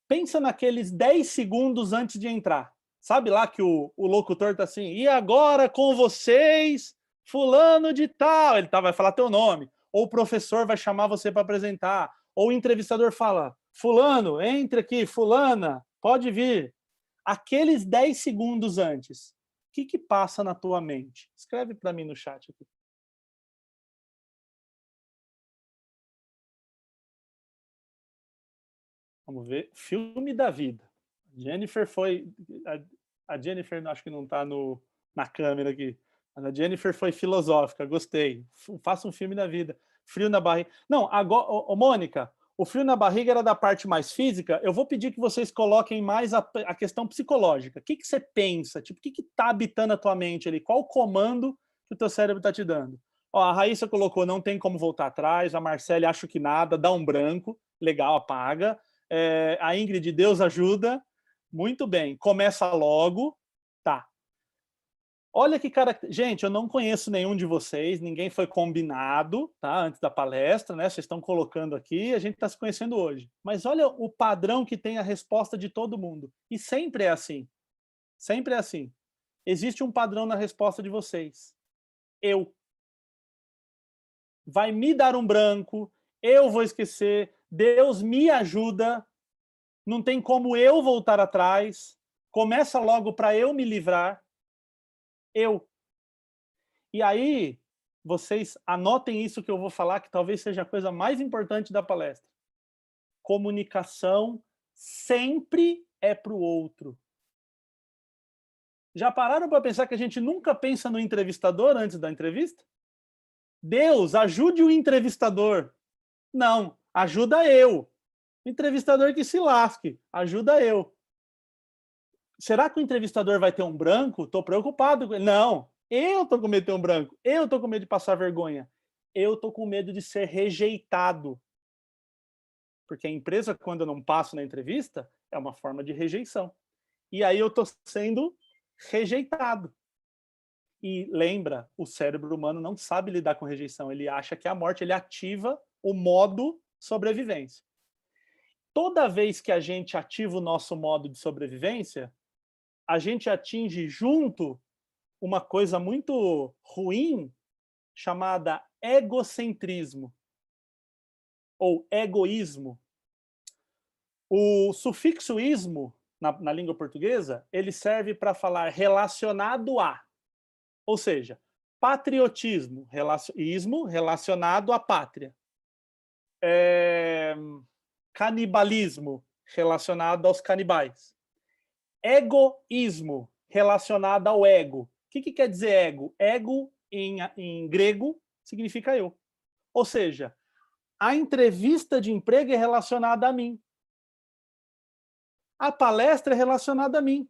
pensa naqueles 10 segundos antes de entrar. Sabe lá que o locutor tá assim, e agora com vocês, fulano de tal, ele vai falar teu nome, ou o professor vai chamar você para apresentar, ou o entrevistador fala, fulano, entre aqui, fulana, pode vir. Aqueles 10 segundos antes, o que passa na tua mente? Escreve para mim no chat aqui. Vamos ver. Filme da vida. Jennifer foi... A Jennifer acho que não está na câmera aqui. A Jennifer foi filosófica, gostei. Faça um filme da vida. Frio na barriga. Não, agora, Mônica, o frio na barriga era da parte mais física. Eu vou pedir que vocês coloquem mais a questão psicológica. O que você pensa? Tipo, o que está habitando a tua mente ali? Qual o comando que o teu cérebro está te dando? Ó, a Raíssa colocou, não tem como voltar atrás. A Marcele, acho que nada, dá um branco. Legal, apaga. A Ingrid, Deus ajuda. Muito bem, começa logo. Tá. Olha que cara... Gente, eu não conheço nenhum de vocês, ninguém foi combinado, tá? Antes da palestra, né? Vocês estão colocando aqui, a gente está se conhecendo hoje. Mas olha o padrão que tem a resposta de todo mundo. E sempre é assim. Sempre é assim. Existe um padrão na resposta de vocês. Eu. Vai me dar um branco, eu vou esquecer, Deus me ajuda, não tem como eu voltar atrás, começa logo para eu me livrar. Eu. E aí, vocês anotem isso que eu vou falar, que talvez seja a coisa mais importante da palestra. Comunicação sempre é para o outro. Já pararam para pensar que a gente nunca pensa no entrevistador antes da entrevista? Deus, ajude o entrevistador. Não, ajuda eu. O entrevistador que se lasque, ajuda eu. Será que o entrevistador vai ter um branco? Estou preocupado com ele. Não, eu estou com medo de ter um branco. Eu estou com medo de passar vergonha. Eu estou com medo de ser rejeitado. Porque a empresa, quando eu não passo na entrevista, é uma forma de rejeição. E aí eu estou sendo rejeitado. E lembra, o cérebro humano não sabe lidar com rejeição. Ele acha que é a morte, ele ativa o modo sobrevivência. Toda vez que a gente ativa o nosso modo de sobrevivência, a gente atinge junto uma coisa muito ruim chamada egocentrismo ou egoísmo. O sufixo ismo, na língua portuguesa, ele serve para falar relacionado a, ou seja, patriotismo, ismo relacionado à pátria. Canibalismo relacionado aos canibais. Egoísmo relacionado ao ego. O que quer dizer ego? Ego, em grego, significa eu. Ou seja, a entrevista de emprego é relacionada a mim. A palestra é relacionada a mim.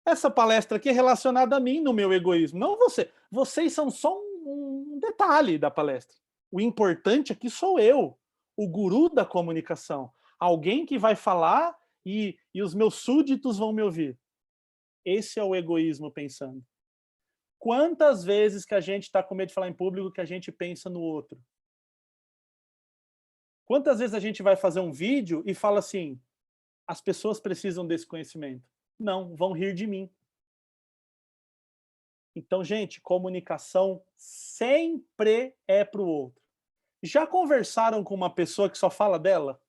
Essa palestra aqui é relacionada a mim no meu egoísmo, não você. Vocês são só um detalhe da palestra. O importante aqui sou eu, o guru da comunicação. alguém que vai falar e os meus súditos vão me ouvir. Esse é o egoísmo pensando. Quantas vezes que a gente está com medo de falar em público que a gente pensa no outro? Quantas vezes a gente vai fazer um vídeo e fala assim, as pessoas precisam desse conhecimento? Não, vão rir de mim. Então, gente, comunicação sempre é para o outro. Já conversaram com uma pessoa que só fala dela?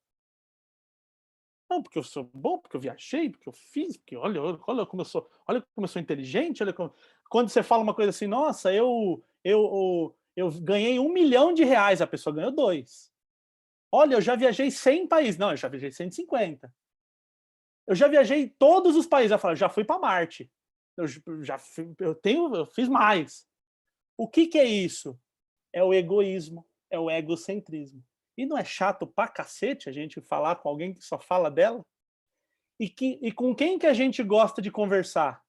Não, porque eu sou bom, porque eu viajei, porque eu fiz, porque olha olha como eu sou inteligente, olha como... Quando você fala uma coisa assim, nossa, eu ganhei R$ 1 milhão, a pessoa ganhou 2. Olha, eu já viajei 100 países. Não, eu já viajei 150. Eu já viajei todos os países. Eu falo, já fui para Marte. Eu fiz mais. O que é isso? É o egoísmo, é o egocentrismo. E não é chato pra cacete a gente falar com alguém que só fala dela? E com quem que a gente gosta de conversar?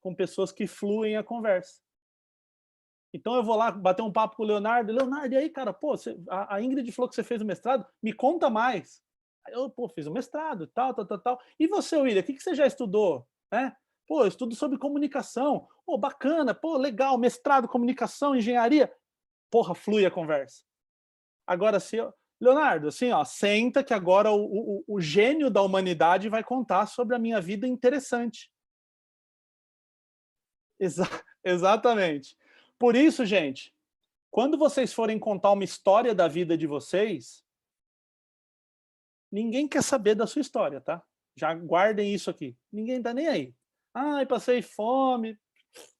Com pessoas que fluem a conversa. Então eu vou lá bater um papo com o Leonardo. Leonardo, e aí, cara, pô, a Ingrid falou que você fez o mestrado, me conta mais. Aí eu, pô, fiz o mestrado, tal. E você, William, o que você já estudou? Né? Pô, eu estudo sobre comunicação. Pô, bacana, pô, legal, mestrado, comunicação, engenharia. Porra, flui a conversa. Agora, Leonardo, assim, ó, senta que agora o gênio da humanidade vai contar sobre a minha vida interessante. Exatamente. Por isso, gente, quando vocês forem contar uma história da vida de vocês, ninguém quer saber da sua história, tá? Já guardem isso aqui. Ninguém tá nem aí. Ai, passei fome.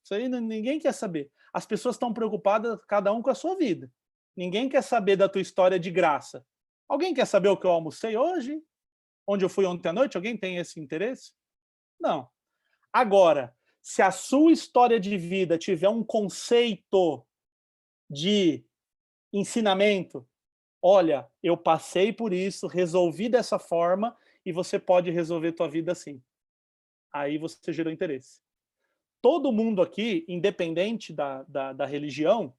Isso aí ninguém quer saber. As pessoas estão preocupadas, cada um com a sua vida. Ninguém quer saber da tua história de graça. Alguém quer saber o que eu almocei hoje? Onde eu fui ontem à noite? Alguém tem esse interesse? Não. Agora, se a sua história de vida tiver um conceito de ensinamento, olha, eu passei por isso, resolvi dessa forma e você pode resolver tua vida assim. Aí você gerou interesse. Todo mundo aqui, independente da religião,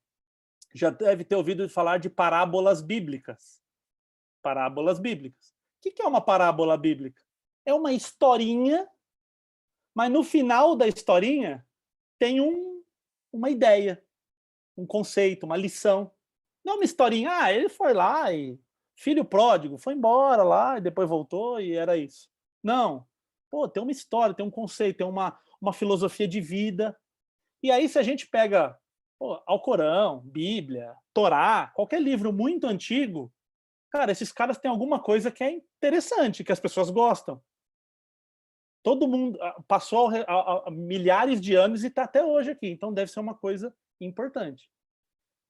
já deve ter ouvido falar de parábolas bíblicas. Parábolas bíblicas. O que é uma parábola bíblica? É uma historinha, mas no final da historinha tem uma ideia, um conceito, uma lição. Não é uma historinha, ele foi lá e filho pródigo, foi embora lá e depois voltou e era isso. Não. Pô, tem uma história, tem um conceito, tem uma filosofia de vida. E aí, se a gente pega Alcorão, Bíblia, Torá, qualquer livro muito antigo, cara, esses caras têm alguma coisa que é interessante, que as pessoas gostam. Todo mundo passou milhares de anos e está até hoje aqui, então deve ser uma coisa importante.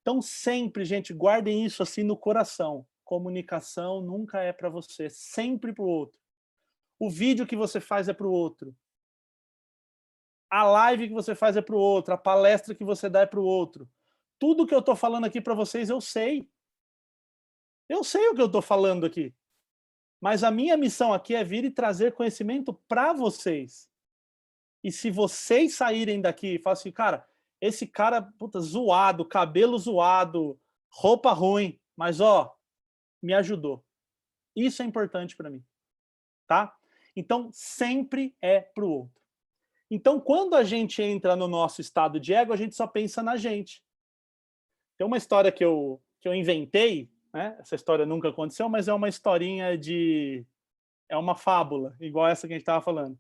Então sempre, gente, guardem isso assim no coração. Comunicação nunca é para você, sempre para o outro. O vídeo que você faz é para o outro. A live que você faz é para o outro, a palestra que você dá é para o outro. Tudo que eu estou falando aqui para vocês, eu sei. Eu sei o que eu estou falando aqui. Mas a minha missão aqui é vir e trazer conhecimento para vocês. E se vocês saírem daqui e falarem assim, cara, esse cara, puta, zoado, cabelo zoado, roupa ruim, mas ó, me ajudou. Isso é importante para mim, tá? Então, sempre é pro outro. Então, quando a gente entra no nosso estado de ego, a gente só pensa na gente. Tem uma história que eu inventei, né? Essa história nunca aconteceu, mas é uma historinha é uma fábula, igual essa que a gente estava falando.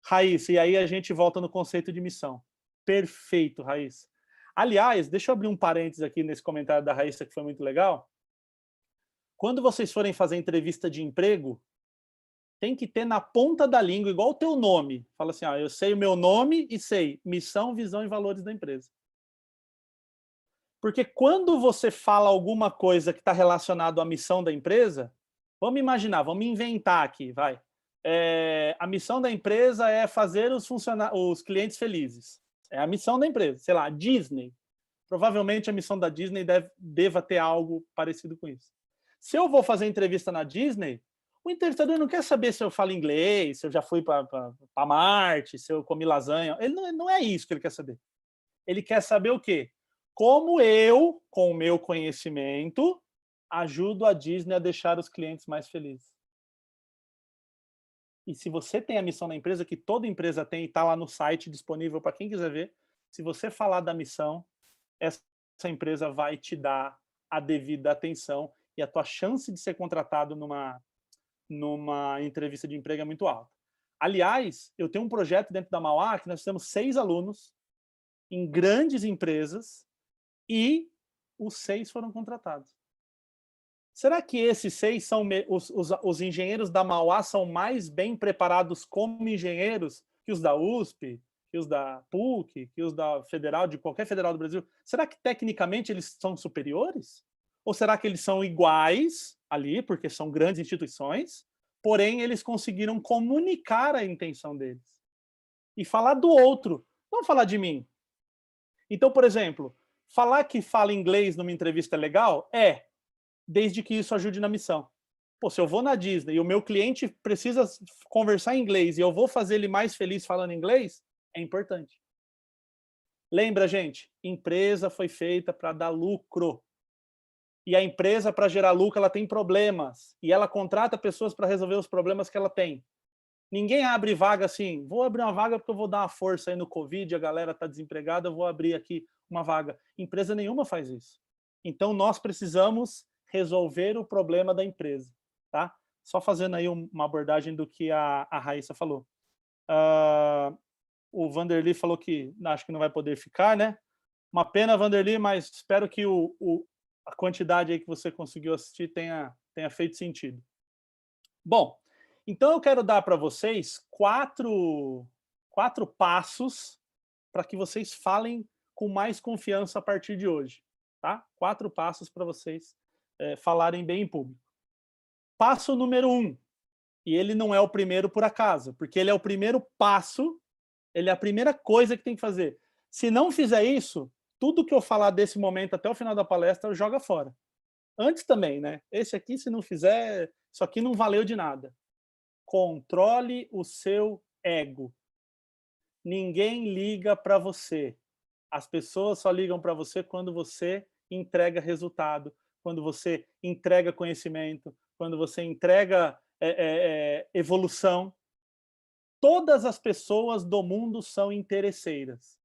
Raíssa, e aí a gente volta no conceito de missão. Perfeito, Raíssa. Aliás, deixa eu abrir um parênteses aqui nesse comentário da Raíssa, que foi muito legal. Quando vocês forem fazer entrevista de emprego, tem que ter na ponta da língua, igual o teu nome. Fala assim, eu sei o meu nome e sei missão, visão e valores da empresa. Porque quando você fala alguma coisa que está relacionado à missão da empresa, vamos imaginar, vamos inventar aqui, vai. A missão da empresa é fazer os clientes felizes. É a missão da empresa. Sei lá, Disney. Provavelmente a missão da Disney deva ter algo parecido com isso. Se eu vou fazer entrevista na Disney, o entrevistador não quer saber se eu falo inglês, se eu já fui para Marte, se eu comi lasanha. Ele não é isso que ele quer saber. Ele quer saber o quê? Como eu, com o meu conhecimento, ajudo a Disney a deixar os clientes mais felizes. E se você tem a missão na empresa, que toda empresa tem, e está lá no site disponível para quem quiser ver, se você falar da missão, essa empresa vai te dar a devida atenção e a tua chance de ser contratado numa entrevista de emprego é muito alta. Aliás, eu tenho um projeto dentro da Mauá que nós temos 6 alunos em grandes empresas e os 6 foram contratados. Será que esses 6 são os engenheiros da Mauá são mais bem preparados como engenheiros que os da USP, que os da PUC, que os da Federal, de qualquer federal do Brasil? Será que tecnicamente eles são superiores? Ou será que eles são iguais ali, porque são grandes instituições, porém eles conseguiram comunicar a intenção deles e falar do outro, não falar de mim? Então, por exemplo, falar que fala inglês numa entrevista é legal? Desde que isso ajude na missão. Pô, se eu vou na Disney e o meu cliente precisa conversar em inglês e eu vou fazer ele mais feliz falando inglês, é importante. Lembra, gente, empresa foi feita para dar lucro. E a empresa, para gerar lucro, ela tem problemas. E ela contrata pessoas para resolver os problemas que ela tem. Ninguém abre vaga assim, vou abrir uma vaga porque eu vou dar uma força aí no Covid, a galera está desempregada, eu vou abrir aqui uma vaga. Empresa nenhuma faz isso. Então, nós precisamos resolver o problema da empresa, tá? Só fazendo aí uma abordagem do que a Raíssa falou. O Vanderly falou que acho que não vai poder ficar, né? Uma pena, Vanderly, mas espero que a quantidade aí que você conseguiu assistir tenha feito sentido. Bom, então eu quero dar para vocês 4 passos para que vocês falem com mais confiança a partir de hoje, tá? 4 passos para vocês falarem bem em público. Passo número 1, e ele não é o primeiro por acaso, porque ele é o primeiro passo, ele é a primeira coisa que tem que fazer. Se não fizer isso, tudo que eu falar desse momento até o final da palestra, joga fora. Antes também, né? Esse aqui, se não fizer, isso aqui não valeu de nada. Controle o seu ego. Ninguém liga para você. As pessoas só ligam para você quando você entrega resultado, quando você entrega conhecimento, quando você entrega evolução. Todas as pessoas do mundo são interesseiras.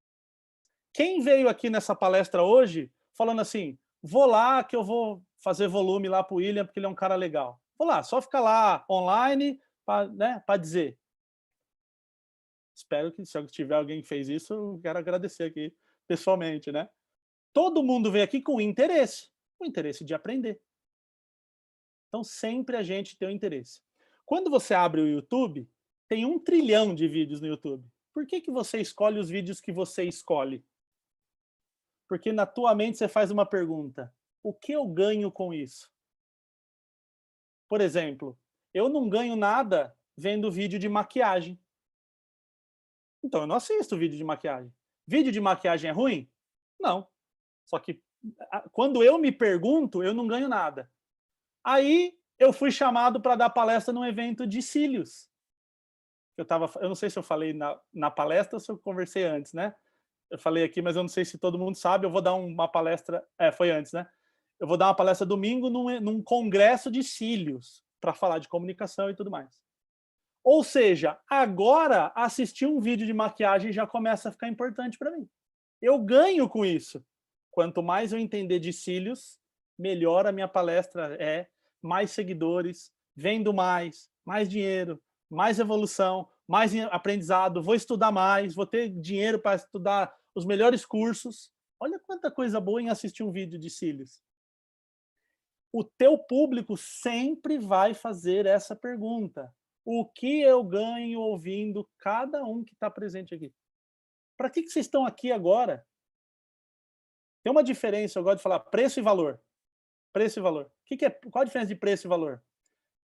Quem veio aqui nessa palestra hoje falando assim, vou lá que eu vou fazer volume lá para o William, porque ele é um cara legal. Vou lá, só ficar lá online para dizer. Espero que, se tiver alguém que fez isso, eu quero agradecer aqui pessoalmente, né? Todo mundo veio aqui com interesse, o interesse de aprender. Então, sempre a gente tem o interesse. Quando você abre o YouTube, tem 1 trilhão de vídeos no YouTube. Por que você escolhe os vídeos que você escolhe? Porque na tua mente você faz uma pergunta: o que eu ganho com isso? Por exemplo, eu não ganho nada vendo vídeo de maquiagem. Então eu não assisto vídeo de maquiagem. Vídeo de maquiagem é ruim? Não. Só que quando eu me pergunto, eu não ganho nada. Aí eu fui chamado para dar palestra num evento de cílios. Eu não sei se eu falei na palestra ou se eu conversei antes, né? Eu falei aqui, mas eu não sei se todo mundo sabe, eu vou dar uma palestra, foi antes, né? Eu vou dar uma palestra domingo num congresso de cílios, para falar de comunicação e tudo mais. Ou seja, agora assistir um vídeo de maquiagem já começa a ficar importante para mim. Eu ganho com isso. Quanto mais eu entender de cílios, melhor a minha palestra é, mais seguidores, vendo mais dinheiro, mais evolução, mais aprendizado, vou estudar mais, vou ter dinheiro para estudar os melhores cursos. Olha quanta coisa boa em assistir um vídeo de cílios. O teu público sempre vai fazer essa pergunta. O que eu ganho ouvindo cada um que está presente aqui? Para que vocês estão aqui agora? Tem uma diferença, eu gosto de falar preço e valor. Preço e valor. Qual a diferença de preço e valor?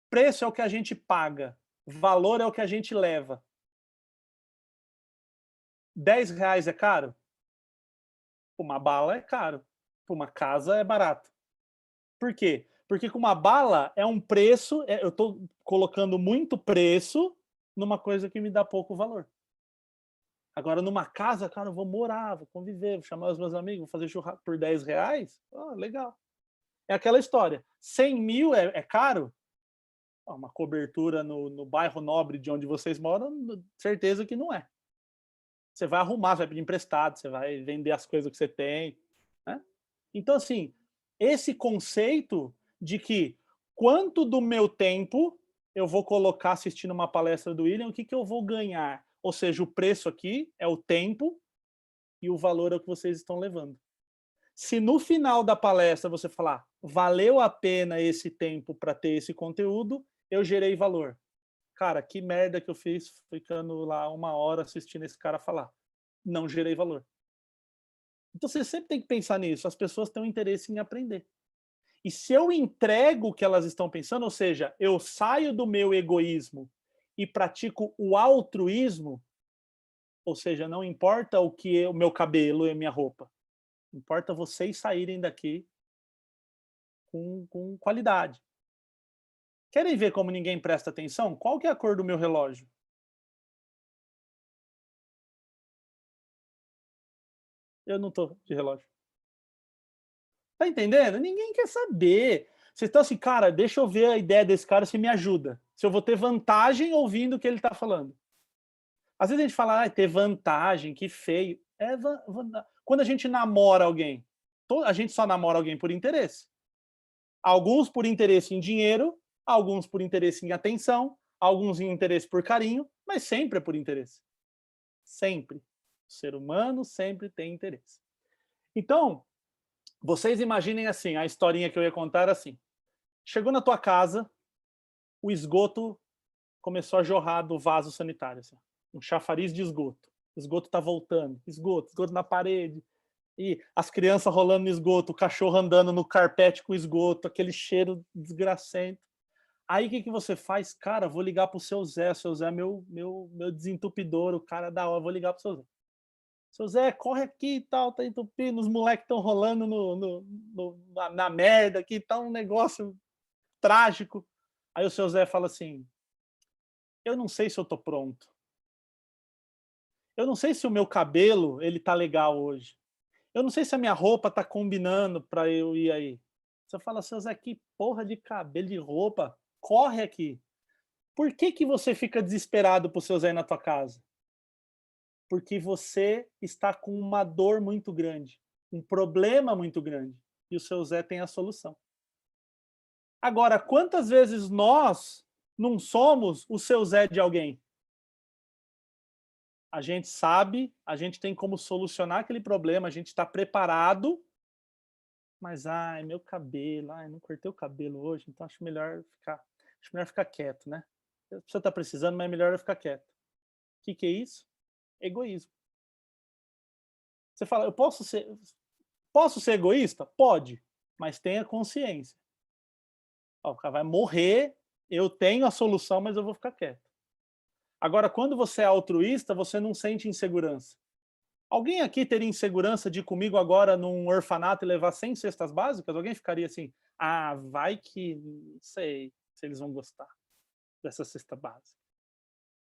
Preço é o que a gente paga. Valor é o que a gente leva. R$10 é caro? Uma bala é caro. Uma casa é barato. Por quê? Porque com uma bala é um preço, eu estou colocando muito preço numa coisa que me dá pouco valor. Agora, numa casa, cara, eu vou morar, vou conviver, vou chamar os meus amigos, vou fazer churrasco por R$10. Legal. É aquela história. 100 mil é caro? Uma cobertura no bairro nobre de onde vocês moram, certeza que não é. Você vai arrumar, você vai pedir emprestado, você vai vender as coisas que você tem, né? Então, assim, esse conceito de que quanto do meu tempo eu vou colocar assistindo uma palestra do William, o que eu vou ganhar? Ou seja, o preço aqui é o tempo e o valor é o que vocês estão levando. Se no final da palestra você falar, valeu a pena esse tempo para ter esse conteúdo, eu gerei valor. Cara, que merda que eu fiz ficando lá 1 hora assistindo esse cara falar. Não gerei valor. Então você sempre tem que pensar nisso. As pessoas têm um interesse em aprender. E se eu entrego o que elas estão pensando, ou seja, eu saio do meu egoísmo e pratico o altruísmo, ou seja, não importa o que é o meu cabelo e a minha roupa, importa vocês saírem daqui com qualidade. Querem ver como ninguém presta atenção? Qual que é a cor do meu relógio? Eu não tô de relógio. Tá entendendo? Ninguém quer saber. Vocês estão assim, cara, deixa eu ver a ideia desse cara se me ajuda. Se eu vou ter vantagem ouvindo o que ele está falando. Às vezes a gente fala, ter vantagem, que feio. Quando a gente namora alguém, a gente só namora alguém por interesse. Alguns por interesse em dinheiro, alguns por interesse em atenção, alguns em interesse por carinho, mas sempre é por interesse. Sempre. O ser humano sempre tem interesse. Então, vocês imaginem assim, a historinha que eu ia contar era assim. Chegou na tua casa, o esgoto começou a jorrar do vaso sanitário. Assim, um chafariz de esgoto. O esgoto está voltando. Esgoto na parede. E as crianças rolando no esgoto, o cachorro andando no carpete com esgoto, aquele cheiro desgracento. Aí o que você faz? Cara, vou ligar pro seu Zé. Seu Zé é meu desentupidor, o cara da hora. Vou ligar pro seu Zé. Seu Zé, corre aqui e tal, tá entupindo, os moleques estão rolando na merda aqui, tá um negócio trágico. Aí o seu Zé fala assim, eu não sei se eu tô pronto. Eu não sei se o meu cabelo, ele tá legal hoje. Eu não sei se a minha roupa tá combinando para eu ir aí. Você fala, seu Zé, que porra de cabelo, de roupa, corre aqui. Por que você fica desesperado pro seu Zé ir na tua casa? Porque você está com uma dor muito grande, um problema muito grande, e o seu Zé tem a solução. Agora, quantas vezes nós não somos o seu Zé de alguém? A gente sabe, a gente tem como solucionar aquele problema, a gente está preparado, mas, ai, meu cabelo, ai, não cortei o cabelo hoje, então acho melhor ficar quieto, né? A pessoa está precisando, mas é melhor eu ficar quieto. O que é isso? Egoísmo. Você fala, eu posso ser egoísta? Pode, mas tenha consciência. Ó, o cara vai morrer, eu tenho a solução, mas eu vou ficar quieto. Agora, quando você é altruísta, você não sente insegurança. Alguém aqui teria insegurança de ir comigo agora num orfanato e levar 100 cestas básicas? Alguém ficaria assim, vai que não sei se eles vão gostar dessa cesta básica.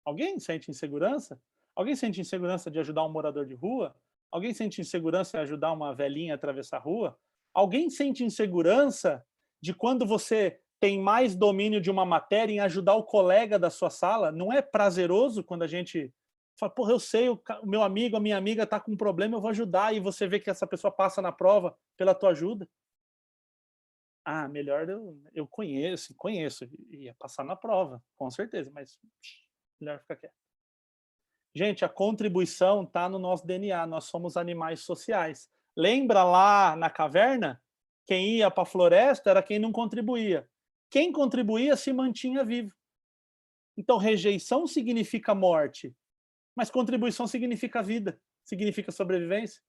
Alguém sente insegurança? Alguém sente insegurança de ajudar um morador de rua? Alguém sente insegurança de ajudar uma velhinha a atravessar a rua? Alguém sente insegurança de quando você tem mais domínio de uma matéria em ajudar o colega da sua sala? Não é prazeroso quando a gente fala, porra, eu sei, o meu amigo, a minha amiga está com um problema, eu vou ajudar, e você vê que essa pessoa passa na prova pela tua ajuda? Melhor eu conheço, ia passar na prova, com certeza, mas melhor ficar quieto. Gente, a contribuição está no nosso DNA, nós somos animais sociais. Lembra lá na caverna? Quem ia para a floresta era quem não contribuía. Quem contribuía se mantinha vivo. Então, rejeição significa morte, mas contribuição significa vida, significa sobrevivência.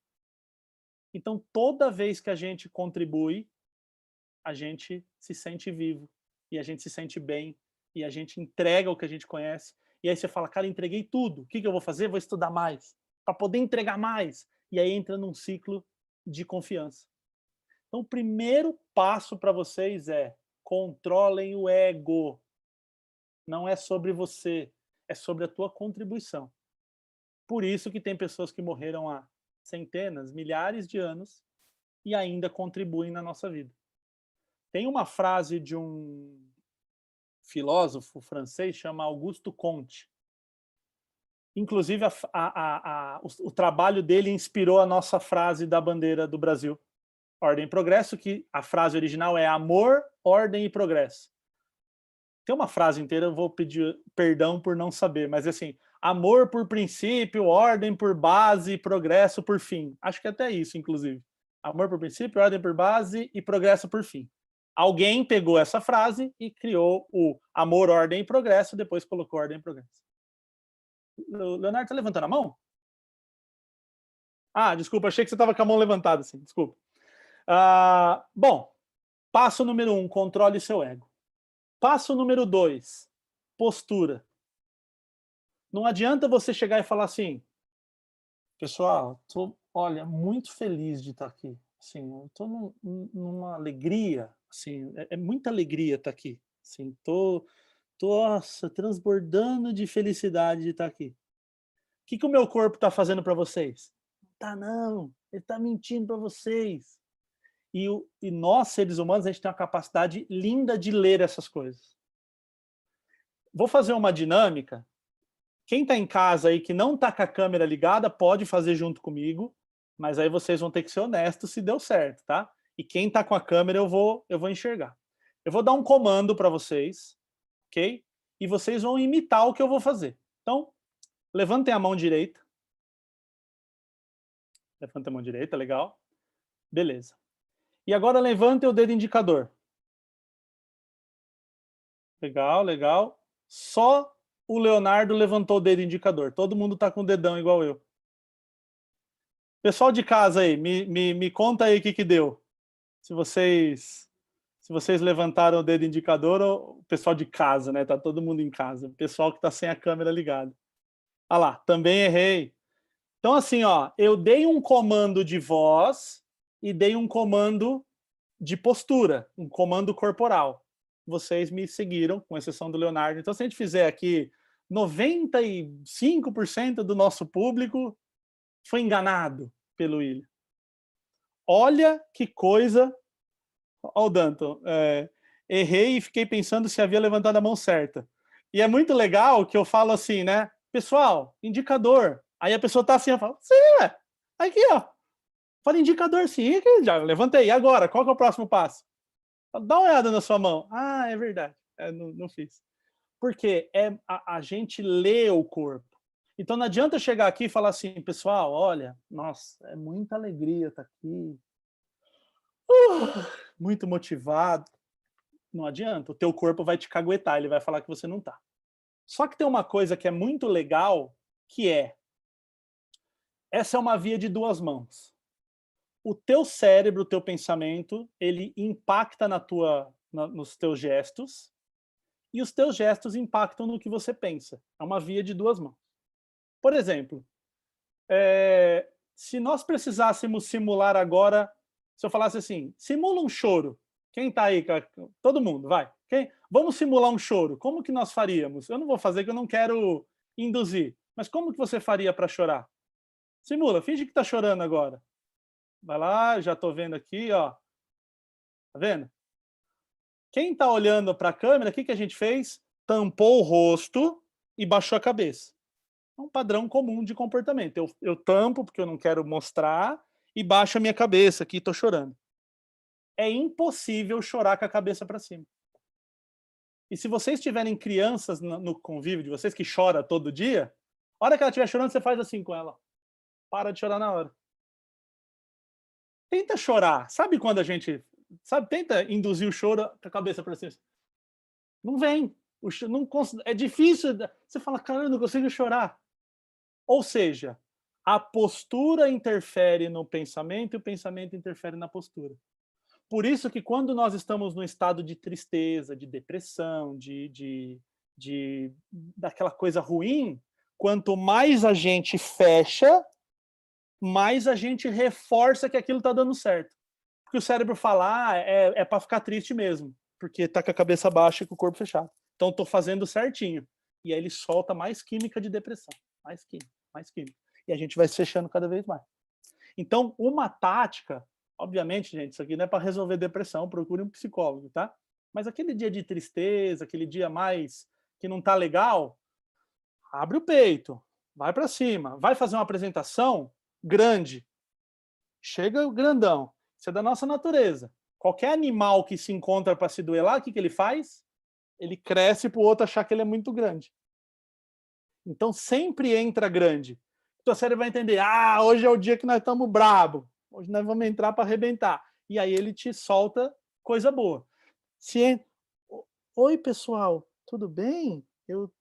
Então, toda vez que a gente contribui, a gente se sente vivo, e a gente se sente bem, e a gente entrega o que a gente conhece. E aí você fala, cara, entreguei tudo, o que eu vou fazer? Vou estudar mais, para poder entregar mais. E aí entra num ciclo de confiança. Então, o primeiro passo para vocês é controlem o ego. Não é sobre você, é sobre a tua contribuição. Por isso que tem pessoas que morreram há centenas, milhares de anos e ainda contribuem na nossa vida. Tem uma frase de um filósofo francês, chama Auguste Comte. Inclusive, o trabalho dele inspirou a nossa frase da bandeira do Brasil, Ordem e Progresso, que a frase original é amor, ordem e progresso. Tem uma frase inteira, eu vou pedir perdão por não saber, mas assim, amor por princípio, ordem por base, progresso por fim. Acho que até isso, inclusive. Amor por princípio, ordem por base e progresso por fim. Alguém pegou essa frase e criou o amor, ordem e progresso, depois colocou ordem e progresso. O Leonardo está levantando a mão? Ah, desculpa, achei que você estava com a mão levantada, assim, desculpa. Bom, passo número 1, controle seu ego. Passo número 2, postura. Não adianta você chegar e falar assim, pessoal, tô, olha, muito feliz de estar aqui. Assim, eu tô numa alegria, assim, é muita alegria estar aqui. Assim, nossa, transbordando de felicidade de estar aqui. O que o meu corpo está fazendo para vocês? Tá não, ele está mentindo para vocês. E nós, seres humanos, a gente tem uma capacidade linda de ler essas coisas. Vou fazer uma dinâmica. Quem está em casa aí que não está com a câmera ligada, pode fazer junto comigo, mas aí vocês vão ter que ser honestos se deu certo, tá? E quem está com a câmera, eu vou enxergar. Eu vou dar um comando para vocês, ok? E vocês vão imitar o que eu vou fazer. Então, levantem a mão direita. Levantem a mão direita, legal. Beleza. E agora levantem o dedo indicador. Legal, legal. Só o Leonardo levantou o dedo indicador. Todo mundo está com o dedão igual eu. Pessoal de casa aí, me conta aí o que deu. Se vocês levantaram o dedo indicador, ou o pessoal de casa, né? Tá todo mundo em casa. O pessoal que está sem a câmera ligada. Ah lá, também errei. Então assim, ó, eu dei um comando de voz e dei um comando de postura, um comando corporal. Vocês me seguiram, com exceção do Leonardo. Então, se a gente fizer aqui 95% do nosso público foi enganado pelo William. Olha que coisa... Olha o Danton. Errei e fiquei pensando se havia levantado a mão certa. E é muito legal que eu falo assim, né? Pessoal, indicador. Aí a pessoa tá assim, eu falo, sim, aqui, ó. Fala indicador, sim, já levantei. E agora? Qual que é o próximo passo? Dá uma olhada na sua mão. Ah, é verdade. Não fiz. Porque a gente lê o corpo. Então não adianta eu chegar aqui e falar assim, pessoal, olha, nossa, é muita alegria estar aqui. Muito motivado. Não adianta, o teu corpo vai te caguetar, ele vai falar que você não tá. Só que tem uma coisa que é muito legal, que essa é uma via de duas mãos. O teu cérebro, o teu pensamento, ele impacta nos teus gestos, e os teus gestos impactam no que você pensa. É uma via de duas mãos. Por exemplo, se nós precisássemos simular agora, se eu falasse assim, simula um choro. Quem tá aí? Todo mundo, vai. Vamos simular um choro. Como que nós faríamos? Eu não vou fazer, que eu não quero induzir. Mas como que você faria para chorar? Simula, finge que tá chorando agora. Vai lá, já tô vendo aqui, ó. Tá vendo? Quem tá olhando para a câmera, o que a gente fez? Tampou o rosto e baixou a cabeça. É um padrão comum de comportamento. Eu tampo, porque eu não quero mostrar, e baixo a minha cabeça aqui, tô chorando. É impossível chorar com a cabeça para cima. E se vocês tiverem crianças no convívio de vocês, que chora todo dia, a hora que ela estiver chorando, você faz assim com ela. Para de chorar na hora. Tenta chorar. Sabe quando a gente... tenta induzir o choro com a cabeça para cima. Não vem. É difícil. Você fala, cara, eu não consigo chorar. Ou seja, a postura interfere no pensamento e o pensamento interfere na postura. Por isso que quando nós estamos num estado de tristeza, de depressão, daquela coisa ruim, quanto mais a gente fecha, mais a gente reforça que aquilo está dando certo. Porque o cérebro fala, é para ficar triste mesmo, porque está com a cabeça baixa e com o corpo fechado. Então estou fazendo certinho. E aí ele solta mais química de depressão. Mais química, mais química. E a gente vai se fechando cada vez mais. Então, uma tática... Obviamente, gente, isso aqui não é para resolver depressão, procure um psicólogo, tá? Mas aquele dia de tristeza, aquele dia mais que não tá legal, abre o peito, vai para cima, vai fazer uma apresentação grande, chega grandão. Isso é da nossa natureza. Qualquer animal que se encontra para se duelar, o que ele faz? Ele cresce para o outro achar que ele é muito grande. Então sempre entra grande. O teu cérebro vai entender, hoje é o dia que nós estamos brabo, hoje nós vamos entrar para arrebentar. E aí ele te solta coisa boa. Oi, pessoal, tudo bem? Eu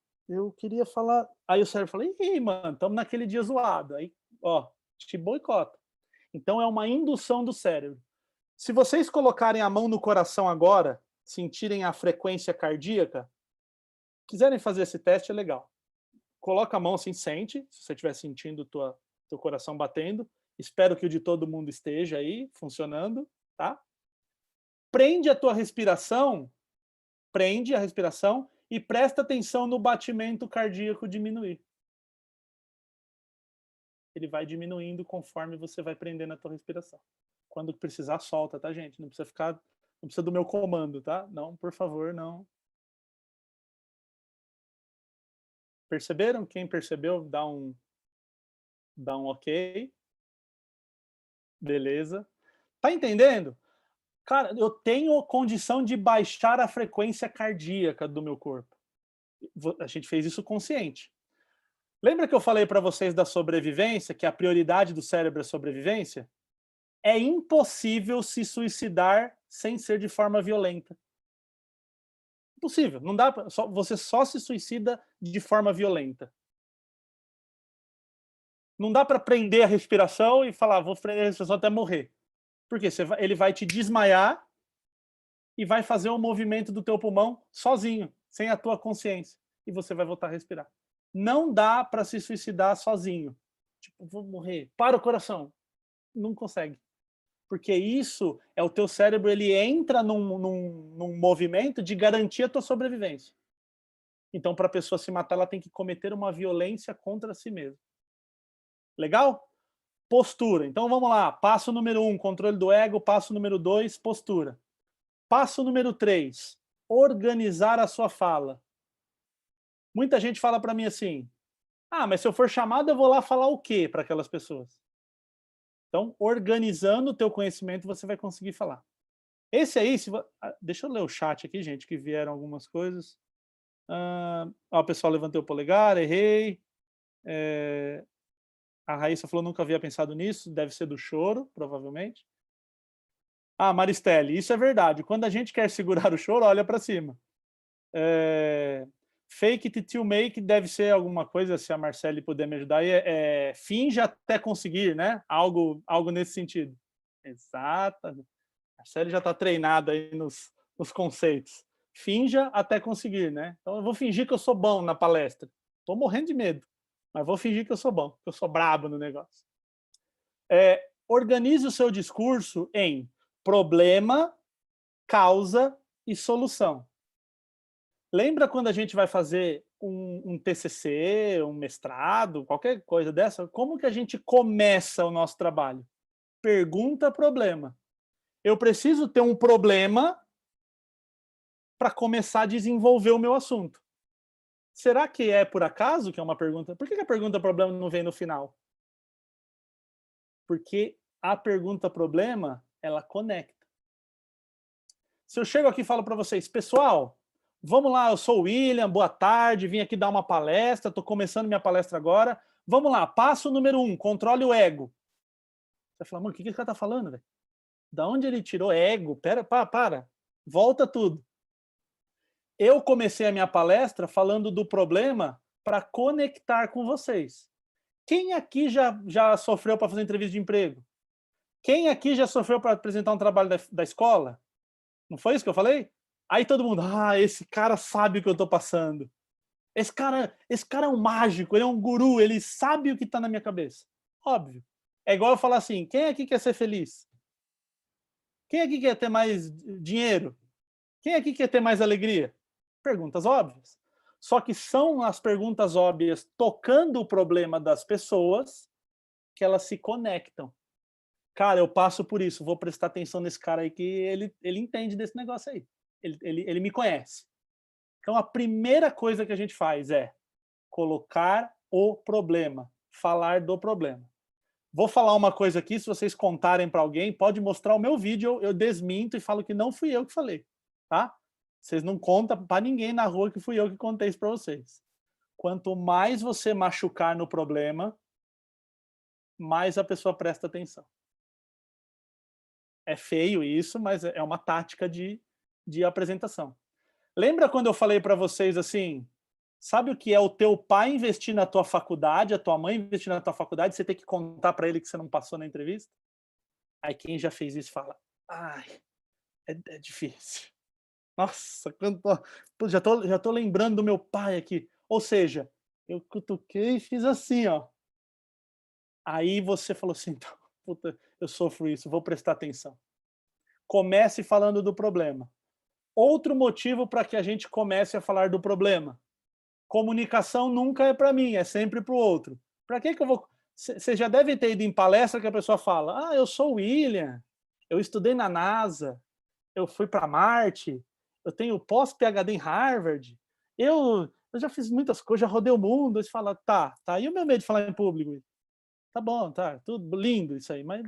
queria falar. Aí o cérebro fala, ih, mano, estamos naquele dia zoado. Aí, ó, te boicota. Então é uma indução do cérebro. Se vocês colocarem a mão no coração agora, sentirem a frequência cardíaca, quiserem fazer esse teste, é legal. Coloca a mão assim, sente, se você estiver sentindo teu coração batendo. Espero que o de todo mundo esteja aí, funcionando, tá? Prende a respiração e presta atenção no batimento cardíaco diminuir. Ele vai diminuindo conforme você vai prendendo a tua respiração. Quando precisar, solta, tá, gente? Não precisa do meu comando, tá? Não, por favor, não. Perceberam? Quem percebeu, dá um ok. Beleza. Tá entendendo? Cara, eu tenho condição de baixar a frequência cardíaca do meu corpo. A gente fez isso consciente. Lembra que eu falei para vocês da sobrevivência, que a prioridade do cérebro é a sobrevivência? É impossível se suicidar sem ser de forma violenta. Impossível. Não dá pra, você só se suicida de forma violenta. Não dá para prender a respiração e falar, vou prender a respiração até morrer. Porque ele vai te desmaiar e vai fazer um movimento do teu pulmão sozinho, sem a tua consciência. E você vai voltar a respirar. Não dá para se suicidar sozinho. Tipo, vou morrer. Para o coração. Não consegue. Porque isso é o teu cérebro, ele entra num movimento de garantir a tua sobrevivência. Então, para a pessoa se matar, ela tem que cometer uma violência contra si mesma. Legal? Postura. Então, vamos lá. Passo número 1, controle do ego. Passo número 2, postura. Passo número 3, organizar a sua fala. Muita gente fala para mim assim, mas se eu for chamado, eu vou lá falar o quê para aquelas pessoas? Então, organizando o teu conhecimento, você vai conseguir falar. Esse aí, deixa eu ler o chat aqui, gente, que vieram algumas coisas. O pessoal levantou o polegar, errei. A Raíssa falou, nunca havia pensado nisso, deve ser do choro, provavelmente. Maristelle, isso é verdade. Quando a gente quer segurar o choro, olha para cima. Fake it till make deve ser alguma coisa, se a Marcele puder me ajudar, finja até conseguir, né? Algo nesse sentido. Exato. A Marcele já está treinada aí nos conceitos. Finja até conseguir, né? Então eu vou fingir que eu sou bom na palestra. Estou morrendo de medo, mas vou fingir que eu sou bom, que eu sou brabo no negócio. Organize o seu discurso em problema, causa e solução. Lembra quando a gente vai fazer um TCC, um mestrado, qualquer coisa dessa? Como que a gente começa o nosso trabalho? Pergunta, problema. Eu preciso ter um problema para começar a desenvolver o meu assunto. Será que é por acaso que é uma pergunta? Por que a pergunta problema não vem no final? Porque a pergunta problema, ela conecta. Se eu chego aqui e falo para vocês, pessoal, vamos lá, eu sou o William, boa tarde, vim aqui dar uma palestra, estou começando minha palestra agora. Vamos lá, passo número 1, controle o ego. Você fala, mano, o que esse cara tá falando, velho? Da onde ele tirou ego? Para, volta tudo. Eu comecei a minha palestra falando do problema para conectar com vocês. Quem aqui já sofreu para fazer entrevista de emprego? Quem aqui já sofreu para apresentar um trabalho da escola? Não foi isso que eu falei? Aí todo mundo, esse cara sabe o que eu tô passando. Esse cara é um mágico, ele é um guru, ele sabe o que tá na minha cabeça. Óbvio. É igual eu falar assim, quem aqui quer ser feliz? Quem aqui quer ter mais dinheiro? Quem aqui quer ter mais alegria? Perguntas óbvias. Só que são as perguntas óbvias tocando o problema das pessoas que elas se conectam. Cara, eu passo por isso, vou prestar atenção nesse cara aí que ele entende desse negócio aí. ele me conhece. Então, a primeira coisa que a gente faz é colocar o problema, falar do problema. Vou falar uma coisa aqui, se vocês contarem para alguém, pode mostrar o meu vídeo, eu desminto e falo que não fui eu que falei, tá? Vocês não contam para ninguém na rua que fui eu que contei isso para vocês. Quanto mais você machucar no problema, mais a pessoa presta atenção. É feio isso, mas é uma tática de apresentação. Lembra quando eu falei para vocês assim, sabe o que é o teu pai investir na tua faculdade, a tua mãe investir na tua faculdade, você tem que contar para ele que você não passou na entrevista? Aí quem já fez isso fala, ai, é difícil. Nossa, já tô lembrando do meu pai aqui. Ou seja, eu cutuquei e fiz assim, ó. Aí você falou assim, então, puta, eu sofro isso, vou prestar atenção. Comece falando do problema. Outro motivo para que a gente comece a falar do problema. Comunicação nunca é para mim, é sempre para o outro. Para que eu vou... Você já deve ter ido em palestra que a pessoa fala, eu sou o William, eu estudei na NASA, eu fui para Marte, eu tenho pós-PhD em Harvard, eu já fiz muitas coisas, já rodei o mundo. Aí você fala, tá, e o meu medo de falar em público? Tá bom, tá, tudo lindo isso aí, mas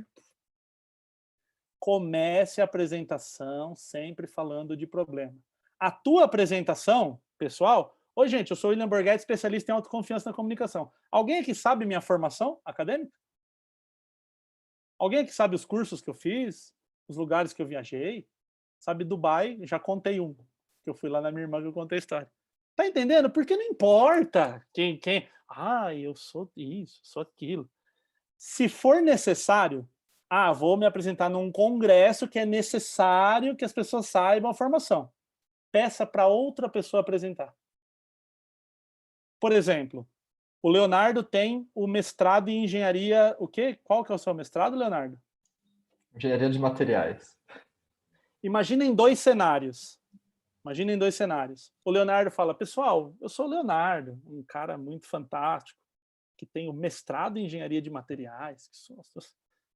comece a apresentação sempre falando de problema. A tua apresentação, pessoal, oi gente, eu sou o William Borghetti, especialista em autoconfiança na comunicação. Alguém aqui sabe minha formação acadêmica? Alguém aqui sabe os cursos que eu fiz? Os lugares que eu viajei? Sabe Dubai? Já contei um, que eu fui lá na minha irmã que eu contei a história. Tá entendendo? Porque não importa quem... eu sou isso, sou aquilo. Se for necessário, vou me apresentar num congresso que é necessário que as pessoas saibam a formação. Peça para outra pessoa apresentar. Por exemplo, o Leonardo tem o mestrado em engenharia... O quê? Qual que é o seu mestrado, Leonardo? Engenharia de materiais. Imaginem dois cenários. O Leonardo fala, pessoal, eu sou o Leonardo, um cara muito fantástico, que tem o mestrado em engenharia de materiais.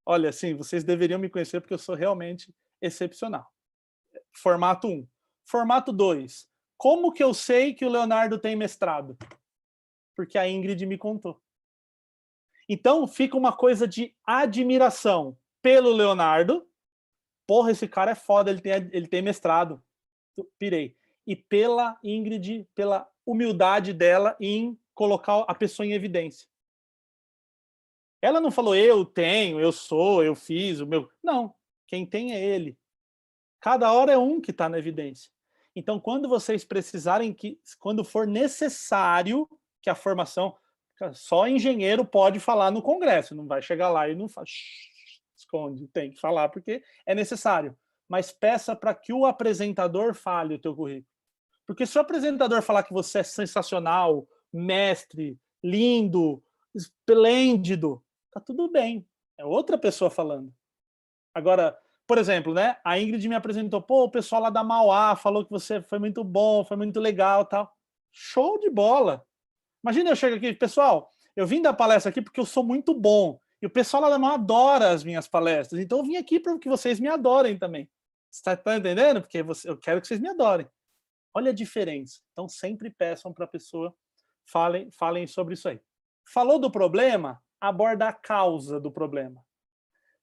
Olha, assim, vocês deveriam me conhecer porque eu sou realmente excepcional. Formato 1. Formato 2. Como que eu sei que o Leonardo tem mestrado? Porque a Ingrid me contou. Então, fica uma coisa de admiração pelo Leonardo. Porra, esse cara é foda, ele tem mestrado. Pirei. E pela Ingrid, pela humildade dela em colocar a pessoa em evidência. Ela não falou, eu tenho, eu sou, eu fiz, o meu... Não, quem tem é ele. Cada hora é um que está na evidência. Então, quando vocês precisarem, quando for necessário que a formação... Só engenheiro pode falar no congresso, não vai chegar lá e não fala, esconde, tem que falar porque é necessário. Mas peça para que o apresentador fale o teu currículo. Porque se o apresentador falar que você é sensacional, mestre, lindo, esplêndido, tá tudo bem. É outra pessoa falando. Agora, por exemplo, né? A Ingrid me apresentou, o pessoal lá da Mauá falou que você foi muito bom, foi muito legal, tal. Show de bola. Imagina eu chego aqui, pessoal, eu vim dar palestra aqui porque eu sou muito bom. E o pessoal lá da Mauá adora as minhas palestras. Então eu vim aqui para que vocês me adorem também. Você tá entendendo? Porque eu quero que vocês me adorem. Olha a diferença. Então sempre peçam para a pessoa, falem sobre isso aí. Falou do problema? Aborda a causa do problema.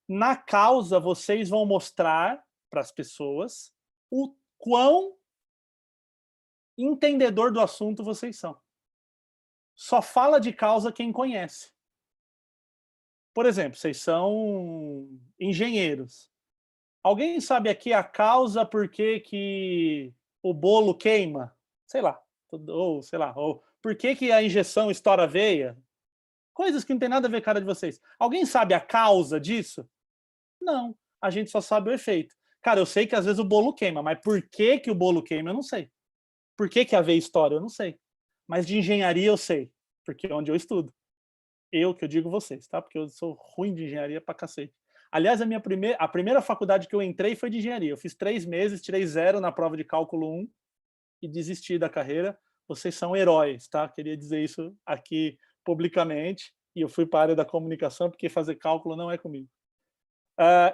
Na causa, vocês vão mostrar para as pessoas o quão entendedor do assunto vocês são. Só fala de causa quem conhece. Por exemplo, vocês são engenheiros. Alguém sabe aqui a causa por que o bolo queima? Sei lá. Ou por que a injeção estoura a veia? Coisas que não tem nada a ver com a cara de vocês. Alguém sabe a causa disso? Não. A gente só sabe o efeito. Cara, eu sei que às vezes o bolo queima, mas por que o bolo queima eu não sei. Por que a veia estoura eu não sei. Mas de engenharia eu sei, porque é onde eu estudo. Que eu digo vocês, tá? Porque eu sou ruim de engenharia pra cacete. Aliás, a primeira faculdade que eu entrei foi de engenharia. Eu fiz 3 meses, tirei 0 na prova de cálculo 1 e desisti da carreira. Vocês são heróis, tá? Queria dizer isso aqui publicamente. E eu fui para a área da comunicação porque fazer cálculo não é comigo.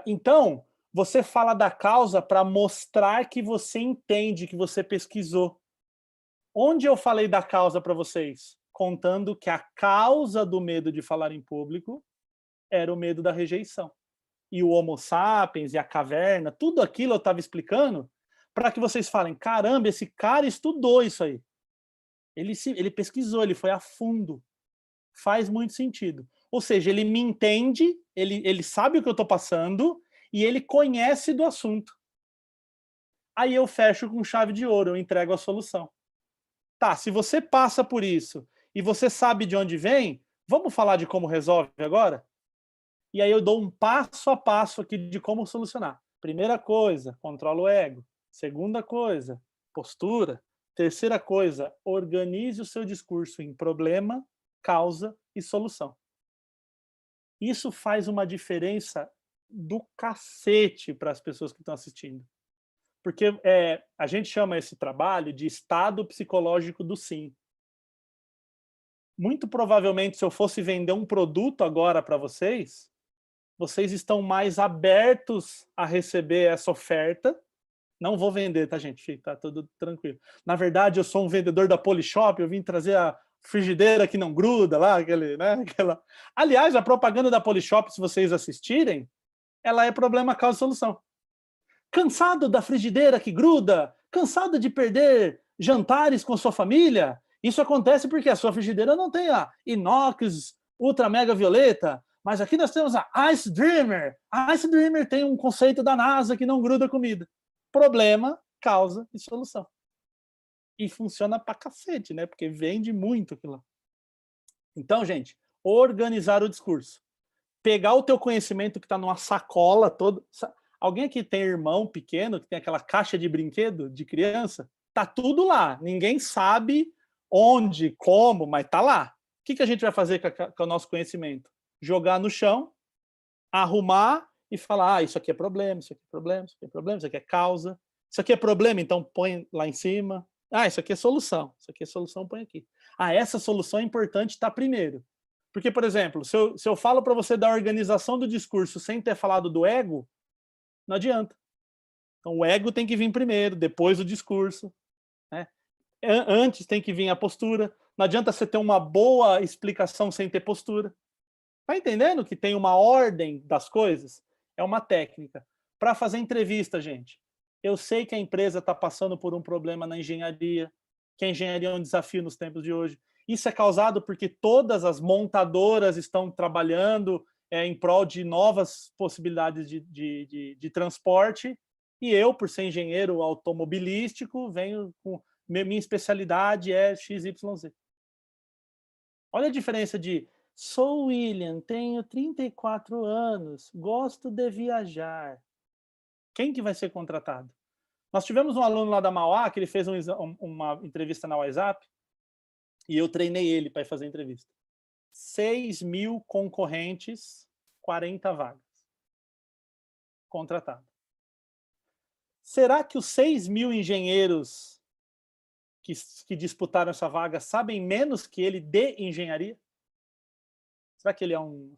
Então, Você fala da causa para mostrar que você entende, que você pesquisou. Onde eu falei da causa para vocês? Contando que a causa do medo de falar em público era o medo da rejeição. E o Homo sapiens e a caverna, tudo aquilo eu estava explicando para que vocês falem, caramba, esse cara estudou isso aí. Ele pesquisou, ele foi a fundo. Faz muito sentido. Ou seja, ele me entende, ele sabe o que eu estou passando e ele conhece do assunto. Aí eu fecho com chave de ouro, eu entrego a solução. Tá, se você passa por isso e você sabe de onde vem, vamos falar de como resolve agora? E aí eu dou um passo a passo aqui de como solucionar. Primeira coisa, controla o ego. Segunda coisa, postura. Terceira coisa, organize o seu discurso em problema, causa e solução. Isso faz uma diferença do cacete para as pessoas que estão assistindo. Porque a gente chama esse trabalho de estado psicológico do sim. Muito provavelmente, se eu fosse vender um produto agora para vocês, vocês estão mais abertos a receber essa oferta. Não vou vender, tá, gente? Tá tudo tranquilo. Na verdade, eu sou um vendedor da Polishop, eu vim trazer a frigideira que não gruda lá, aquela... Aliás, a propaganda da Polishop, se vocês assistirem, ela é problema, causa e solução. Cansado da frigideira que gruda? Cansado de perder jantares com sua família? Isso acontece porque a sua frigideira não tem a inox ultra mega violeta, mas aqui nós temos a Ice Dreamer. A Ice Dreamer tem um conceito da NASA que não gruda comida. Problema, causa e solução. E funciona pra cacete, né? Porque vende muito aquilo lá. Então, gente, organizar o discurso. Pegar o teu conhecimento que está numa sacola toda. Alguém aqui tem irmão pequeno que tem aquela caixa de brinquedo de criança? Tá tudo lá. Ninguém sabe onde, como, mas tá lá. O que a gente vai fazer com o nosso conhecimento? Jogar no chão, arrumar e falar, isso aqui é problema, isso aqui é problema, isso aqui é problema, isso aqui é causa. Isso aqui é problema, então põe lá em cima. Isso aqui é solução. Isso aqui é solução, põe aqui. Essa solução é importante estar primeiro. Porque, por exemplo, se eu falo para você da organização do discurso sem ter falado do ego, não adianta. Então, o ego tem que vir primeiro, depois o discurso. Né? Antes tem que vir a postura. Não adianta você ter uma boa explicação sem ter postura. Tá entendendo que tem uma ordem das coisas? É uma técnica. Para fazer entrevista, gente, eu sei que a empresa está passando por um problema na engenharia, que a engenharia é um desafio nos tempos de hoje. Isso é causado porque todas as montadoras estão trabalhando em prol de novas possibilidades de transporte, e eu, por ser engenheiro automobilístico, venho com... Minha especialidade é XYZ. Olha a diferença de sou William, tenho 34 anos, gosto de viajar. Quem que vai ser contratado? Nós tivemos um aluno lá da Mauá que ele fez uma entrevista na WhatsApp e eu treinei ele para fazer a entrevista. 6.000 concorrentes, 40 vagas. Contratado. Será que os 6.000 engenheiros que disputaram essa vaga sabem menos que ele de engenharia? Será que ele é um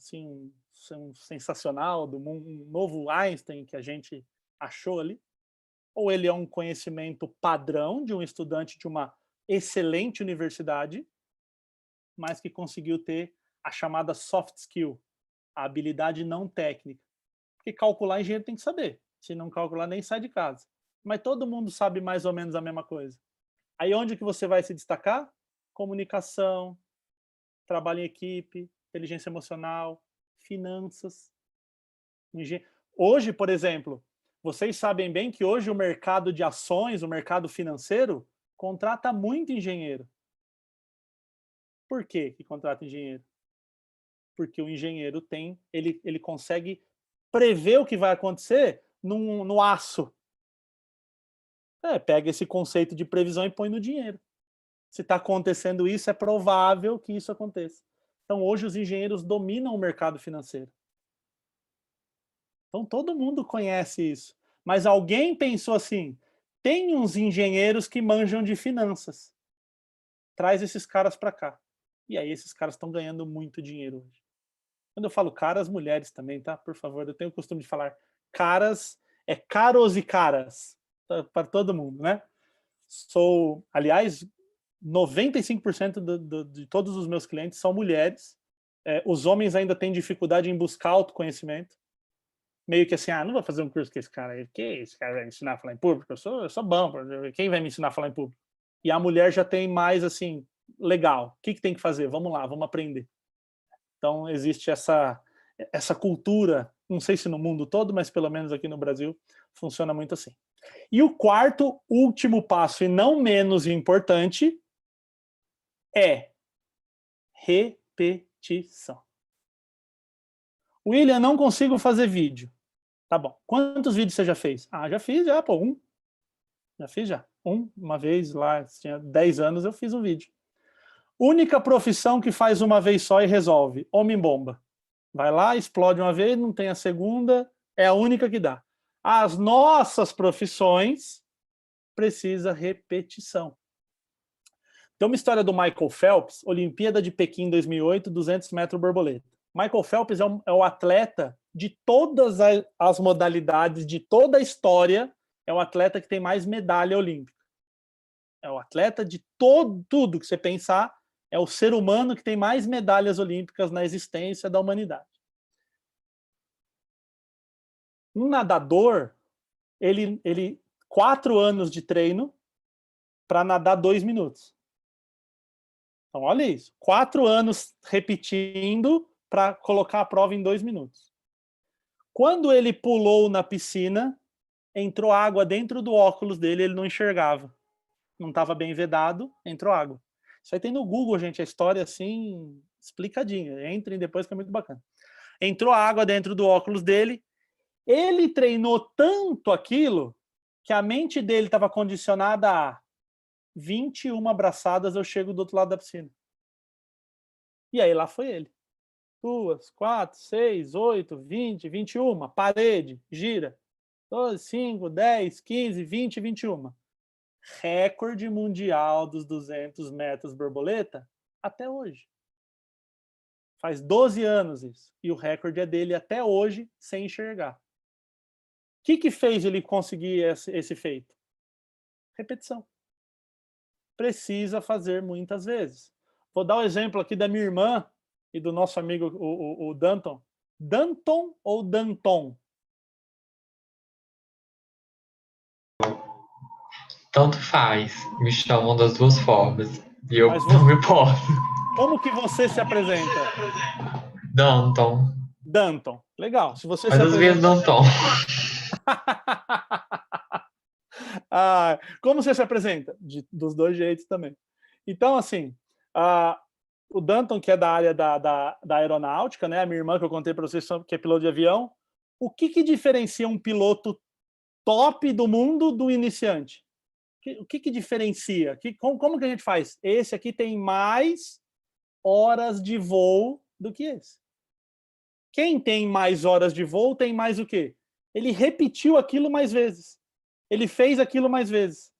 sensacional, um novo Einstein que a gente achou ali? Ou ele é um conhecimento padrão de um estudante de uma excelente universidade, mas que conseguiu ter a chamada soft skill, a habilidade não técnica? Porque calcular engenheiro tem que saber. Se não calcular, nem sai de casa. Mas todo mundo sabe mais ou menos a mesma coisa. Aí onde que você vai se destacar? Comunicação, trabalho em equipe, inteligência emocional, finanças. Hoje, por exemplo, vocês sabem bem que hoje o mercado de ações, o mercado financeiro, contrata muito engenheiro. Por que que contrata engenheiro? Porque o engenheiro ele consegue prever o que vai acontecer no aço. Pega esse conceito de previsão e põe no dinheiro. Se está acontecendo isso, é provável que isso aconteça. Então, hoje, os engenheiros dominam o mercado financeiro. Então, todo mundo conhece isso. Mas alguém pensou assim, tem uns engenheiros que manjam de finanças. Traz esses caras para cá. E aí, esses caras estão ganhando muito dinheiro hoje. Quando eu falo caras, mulheres também, tá? Por favor, eu tenho o costume de falar caras É caros e caras para todo mundo, né? Aliás, 95% de todos os meus clientes são mulheres. Os homens ainda têm dificuldade em buscar autoconhecimento. Meio que assim, não vou fazer um curso com esse cara aí. Que esse cara vai me ensinar a falar em público? Eu sou bom. Quem vai me ensinar a falar em público? E a mulher já tem mais assim, legal. O que tem que fazer? Vamos lá, vamos aprender. Então, existe essa cultura, não sei se no mundo todo, mas pelo menos aqui no Brasil, funciona muito assim. E o quarto, último passo, e não menos importante, é repetição. William, não consigo fazer vídeo. Tá bom. Quantos vídeos você já fez? Já fiz, um. Já fiz, já. Uma vez lá, tinha 10 anos, eu fiz um vídeo. Única profissão que faz uma vez só e resolve. Homem-bomba. Vai lá, explode uma vez, não tem a segunda, é a única que dá. As nossas profissões precisa repetição. Tem uma história do Michael Phelps, Olimpíada de Pequim 2008, 200 metros borboleta. Michael Phelps é o atleta de todas as modalidades, de toda a história, é o atleta que tem mais medalha olímpica. É o atleta de tudo que você pensar, é o ser humano que tem mais medalhas olímpicas na existência da humanidade. Um nadador, ele 4 anos de treino para nadar 2 minutos. Então, olha isso. 4 anos repetindo para colocar a prova em 2 minutos. Quando ele pulou na piscina, entrou água dentro do óculos dele, ele não enxergava. Não estava bem vedado, entrou água. Isso aí tem no Google, gente, a história assim, explicadinha. Entrem depois que é muito bacana. Entrou água dentro do óculos dele, ele treinou tanto aquilo que a mente dele estava condicionada a 21 abraçadas, eu chego do outro lado da piscina. E aí lá foi ele. 2, 4, 6, 8, 20, 21, parede, gira. 12, 5, 10, 15, 20, 21. Recorde mundial dos 200 metros borboleta até hoje. Faz 12 anos isso. E o recorde é dele até hoje, sem enxergar. O que fez ele conseguir esse feito? Repetição. Precisa fazer muitas vezes. Vou dar o exemplo aqui da minha irmã e do nosso amigo, o Danton. Danton ou Danton? Tanto faz. Me chamam das duas formas. E eu Mas não me importo. Como que você se apresenta? Danton. Danton. Legal. Se você Mas se às vezes apresenta... Danton. Como você se apresenta? Dos dois jeitos também. Então, assim, o Danton, que é da área da aeronáutica, né? A minha irmã, que eu contei para vocês, que é piloto de avião. O que diferencia um piloto top do mundo do iniciante? O que diferencia? Como que a gente faz? Esse aqui tem mais horas de voo do que esse. Quem tem mais horas de voo tem mais o quê? Ele repetiu aquilo mais vezes. Ele fez aquilo mais vezes.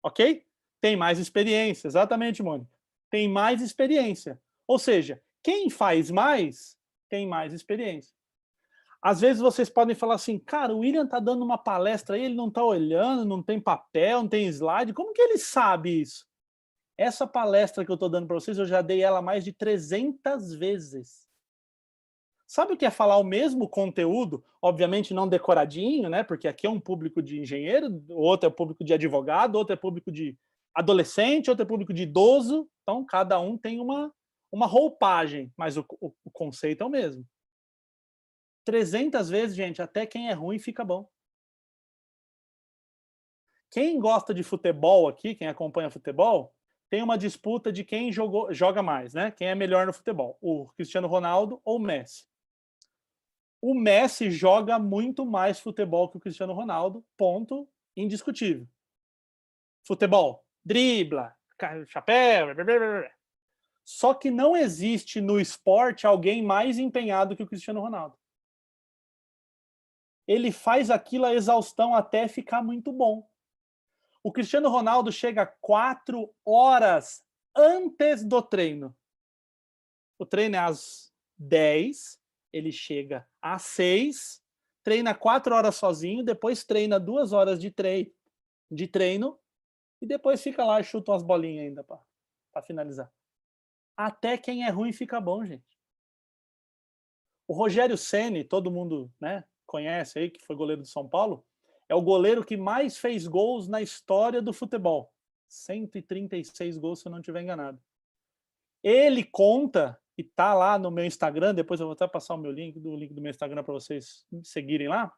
Ok? Tem mais experiência. Exatamente, Mônica. Tem mais experiência. Ou seja, quem faz mais, tem mais experiência. Às vezes vocês podem falar assim, cara, o William tá dando uma palestra aí, ele não tá olhando, não tem papel, não tem slide. Como que ele sabe isso? Essa palestra que eu tô dando para vocês, eu já dei ela mais de 300 vezes. Sabe o que é falar o mesmo conteúdo? Obviamente não decoradinho, né? Porque aqui é um público de engenheiro, outro é público de advogado, outro é público de adolescente, outro é público de idoso. Então, cada um tem uma roupagem, mas o conceito é o mesmo. 300 vezes, gente, até quem é ruim fica bom. Quem gosta de futebol aqui, quem acompanha futebol, tem uma disputa de quem joga mais, né? Quem é melhor no futebol, o Cristiano Ronaldo ou o Messi. O Messi joga muito mais futebol que o Cristiano Ronaldo, ponto indiscutível. Futebol, dribla, chapéu, blá, blá, blá. Só que não existe no esporte alguém mais empenhado que o Cristiano Ronaldo. Ele faz aquilo a exaustão até ficar muito bom. O Cristiano Ronaldo chega 4 horas antes do treino. O treino é às 10, ele chega às 6, treina 4 horas sozinho, depois treina 2 horas de treino e depois fica lá e chuta umas bolinhas ainda para finalizar. Até quem é ruim fica bom, gente. O Rogério Ceni, todo mundo, né, conhece aí, que foi goleiro do São Paulo, é o goleiro que mais fez gols na história do futebol. 136 gols, se eu não estiver enganado. Ele conta, e tá lá no meu Instagram, depois eu vou até passar o link do meu Instagram para vocês seguirem lá.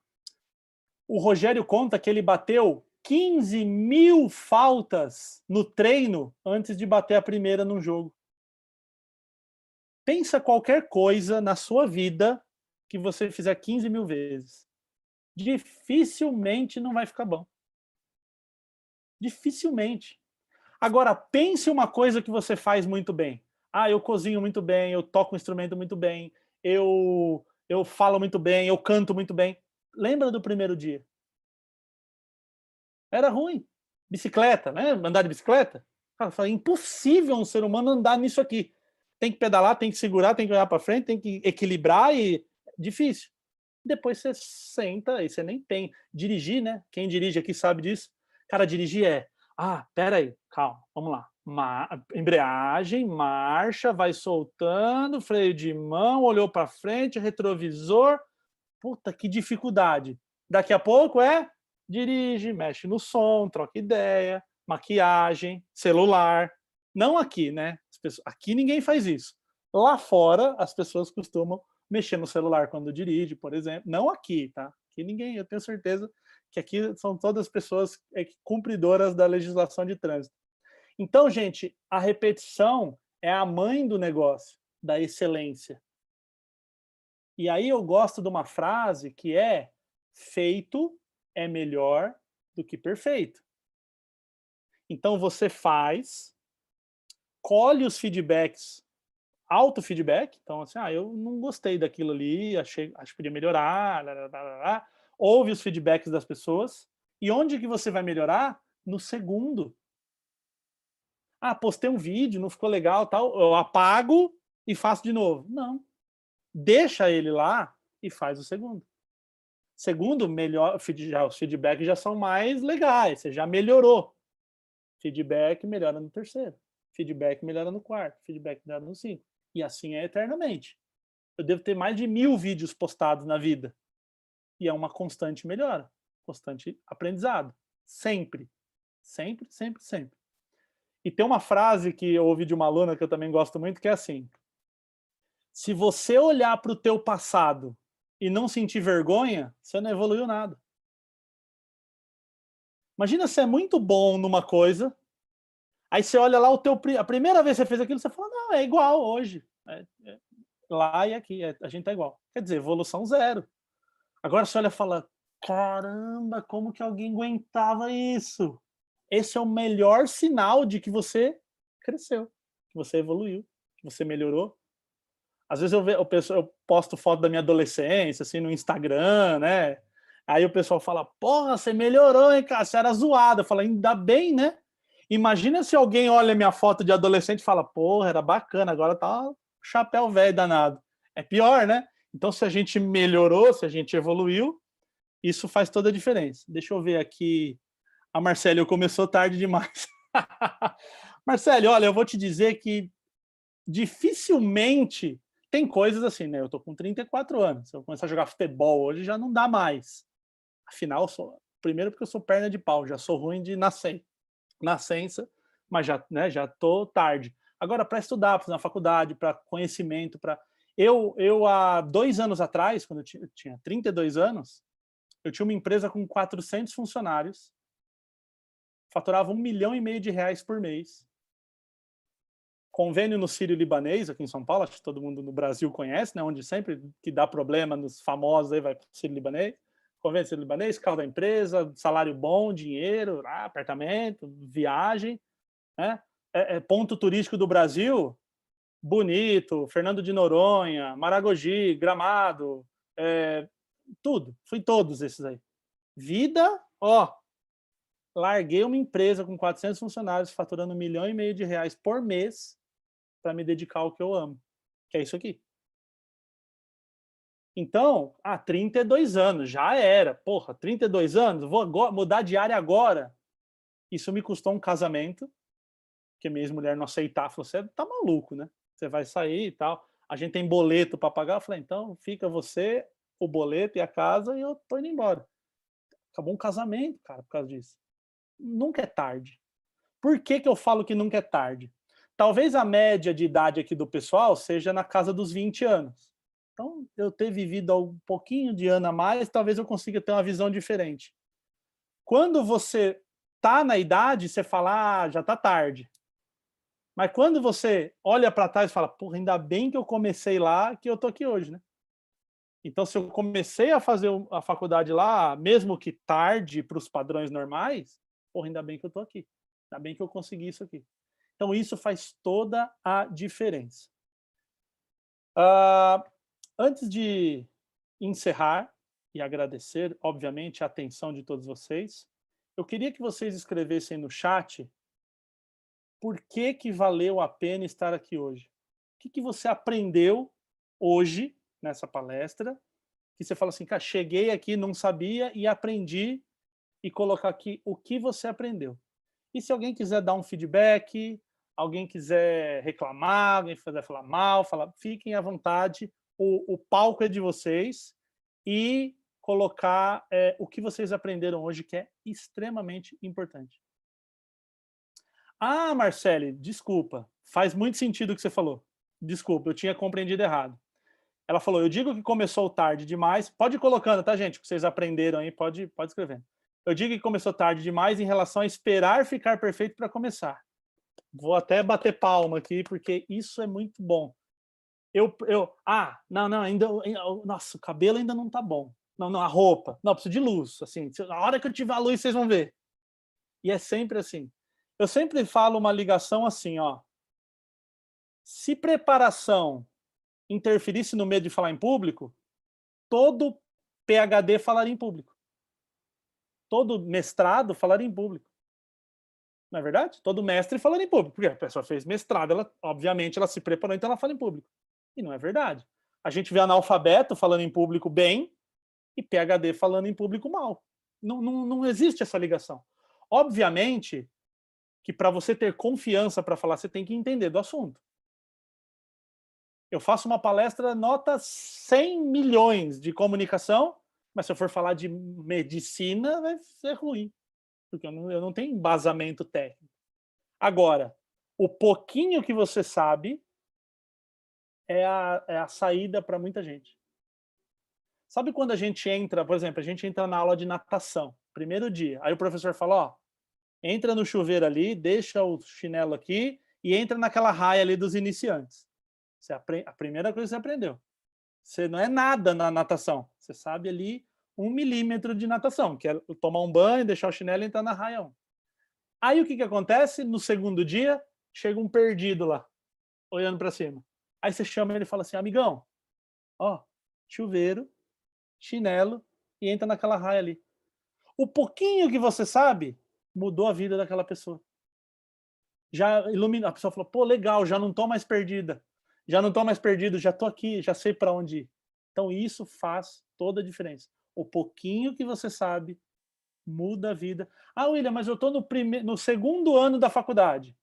O Rogério conta que ele bateu 15 mil faltas no treino antes de bater a primeira num jogo. Pensa qualquer coisa na sua vida que você fizer 15 mil vezes. Dificilmente não vai ficar bom. Dificilmente. Agora, pense uma coisa que você faz muito bem. Ah, eu cozinho muito bem, eu toco um instrumento muito bem, eu falo muito bem, eu canto muito bem. Lembra do primeiro dia? Era ruim. Bicicleta, né? Andar de bicicleta. Cara, é impossível um ser humano andar nisso aqui. Tem que pedalar, tem que segurar, tem que olhar para frente, tem que equilibrar e... Difícil. Depois você senta e você nem tem. Dirigir, né? Quem dirige aqui sabe disso. Cara, dirigir é... pera aí, calma, vamos lá. Embreagem, marcha, vai soltando, freio de mão, olhou para frente, retrovisor. Puta, que dificuldade. Daqui a pouco dirige, mexe no som, troca ideia, maquiagem, celular. Não aqui, né? Aqui ninguém faz isso. Lá fora, as pessoas costumam mexer no celular quando dirige, por exemplo. Não aqui, tá? Aqui ninguém, eu tenho certeza que aqui são todas pessoas cumpridoras da legislação de trânsito. Então, gente, a repetição é a mãe do negócio, da excelência. E aí eu gosto de uma frase que é: feito é melhor do que perfeito. Então você faz, colhe os feedbacks, auto-feedback, então assim, eu não gostei daquilo ali, acho que podia melhorar, ouve os feedbacks das pessoas, e onde que você vai melhorar? No segundo. Postei um vídeo, não ficou legal, tal, eu apago e faço de novo. Não. Deixa ele lá e faz o segundo. Segundo, melhor, os feedbacks já são mais legais, você já melhorou. Feedback melhora no terceiro, feedback melhora no quarto, feedback melhora no 5. E assim é eternamente. Eu devo ter mais de 1000 vídeos postados na vida. E é uma constante melhora, constante aprendizado. Sempre. Sempre, sempre, sempre. E tem uma frase que eu ouvi de uma aluna que eu também gosto muito, que é assim: se você olhar para o teu passado e não sentir vergonha, você não evoluiu nada. Imagina você é muito bom numa coisa, aí você olha lá a primeira vez que você fez aquilo, você fala, não, é igual hoje. Lá e aqui, a gente tá igual. Quer dizer, evolução zero. Agora você olha e fala, caramba, como que alguém aguentava isso? Esse é o melhor sinal de que você cresceu, que você evoluiu, que você melhorou. Às vezes eu posto foto da minha adolescência, assim, no Instagram, né? Aí o pessoal fala, porra, você melhorou, hein, cara? Você era zoado. Eu falo, ainda bem, né? Imagina se alguém olha minha foto de adolescente e fala, porra, era bacana, agora tá um chapéu velho danado. É pior, né? Então, se a gente melhorou, se a gente evoluiu, isso faz toda a diferença. Deixa eu ver aqui. A Marcele, começou tarde demais. Marcele, olha, eu vou te dizer que dificilmente tem coisas assim, né? Eu tô com 34 anos. Se eu começar a jogar futebol hoje, já não dá mais. Afinal, primeiro porque eu sou perna de pau, já sou ruim de nascença, mas já tô tarde. Agora, para estudar, para fazer uma faculdade, para conhecimento, eu há 2 anos atrás, quando eu tinha 32 anos, eu tinha uma empresa com 400 funcionários, faturava R$1,5 milhão por mês. Convênio no Sírio-Libanês, aqui em São Paulo, acho que todo mundo no Brasil conhece, né? Onde sempre que dá problema nos famosos, aí vai para o Sírio-Libanês. Convênio Sírio-Libanês, carro da empresa, salário bom, dinheiro, apartamento, viagem, né? Ponto turístico do Brasil, Bonito, Fernando de Noronha, Maragogi, Gramado, tudo. Fui todos esses aí. Vida, larguei uma empresa com 400 funcionários, faturando R$1,5 milhão por mês, para me dedicar ao que eu amo, que é isso aqui. Então, 32 anos, já era. Porra, 32 anos, vou mudar de área agora. Isso me custou um casamento, que minha ex-mulher não aceitar. Falou, você tá maluco, né? Você vai sair e tal. A gente tem boleto para pagar. Eu falei, então fica você, o boleto e a casa e eu tô indo embora. Acabou um casamento, cara, por causa disso. Nunca é tarde. Por que que eu falo que nunca é tarde? Talvez a média de idade aqui do pessoal seja na casa dos 20 anos. Então, eu ter vivido um pouquinho de ano a mais, talvez eu consiga ter uma visão diferente. Quando você tá na idade, você fala, já tá tarde. Mas quando você olha para trás e fala, porra, ainda bem que eu comecei lá, que eu tô aqui hoje, né? Então, se eu comecei a fazer a faculdade lá, mesmo que tarde para os padrões normais, porra, ainda bem que eu tô aqui. Ainda bem que eu consegui isso aqui. Então, isso faz toda a diferença. Antes de encerrar e agradecer, obviamente, a atenção de todos vocês, eu queria que vocês escrevessem no chat por que que valeu a pena estar aqui hoje. O que que você aprendeu hoje, nessa palestra, que você fala assim, cara, cheguei aqui, não sabia e aprendi, e colocar aqui o que você aprendeu. E se alguém quiser dar um feedback, alguém quiser reclamar, alguém quiser falar mal, fiquem à vontade, o palco é de vocês, e colocar o que vocês aprenderam hoje, que é extremamente importante. Ah, Marcele, desculpa, faz muito sentido o que você falou. Desculpa, eu tinha compreendido errado. Ela falou, eu digo que começou tarde demais, pode ir colocando, tá, gente, o que vocês aprenderam aí, pode escrever. Eu digo que começou tarde demais em relação a esperar ficar perfeito para começar. Vou até bater palma aqui, porque isso é muito bom. Não, ainda, nossa, o cabelo ainda não tá bom. Não, a roupa. Não, preciso de luz, assim, na hora que eu tiver a luz, vocês vão ver. E é sempre assim. Eu sempre falo uma ligação assim, ó. Se preparação interferisse no medo de falar em público, todo PhD falaria em público. Todo mestrado falaria em público. Não é verdade? Todo mestre falaria em público. Porque a pessoa fez mestrado, obviamente ela se preparou, então ela fala em público. E não é verdade. A gente vê analfabeto falando em público bem e PhD falando em público mal. Não existe essa ligação. Obviamente que para você ter confiança para falar, você tem que entender do assunto. Eu faço uma palestra, nota 100 milhões de comunicação, mas se eu for falar de medicina, vai ser ruim, porque eu não tenho embasamento técnico. Agora, o pouquinho que você sabe é a saída para muita gente. Sabe quando a gente entra, por exemplo, a gente entra na aula de natação, primeiro dia, aí o professor fala, ó, entra no chuveiro ali, deixa o chinelo aqui e entra naquela raia ali dos iniciantes. A primeira coisa que você aprendeu. Você não é nada na natação. Você sabe ali 1 milímetro de natação, que é tomar um banho, deixar o chinelo e entrar na raia 1. Aí o que acontece? No segundo dia, chega um perdido lá, olhando para cima. Aí você chama ele e fala assim, amigão, ó, chuveiro, chinelo e entra naquela raia ali. O pouquinho que você sabe mudou a vida daquela pessoa. Já iluminou. A pessoa falou, pô, legal, já não tô mais perdida. Já não tô mais perdido, já tô aqui, já sei para onde ir. Então isso faz toda a diferença. O pouquinho que você sabe muda a vida. Ah, William, mas eu tô no segundo ano da faculdade.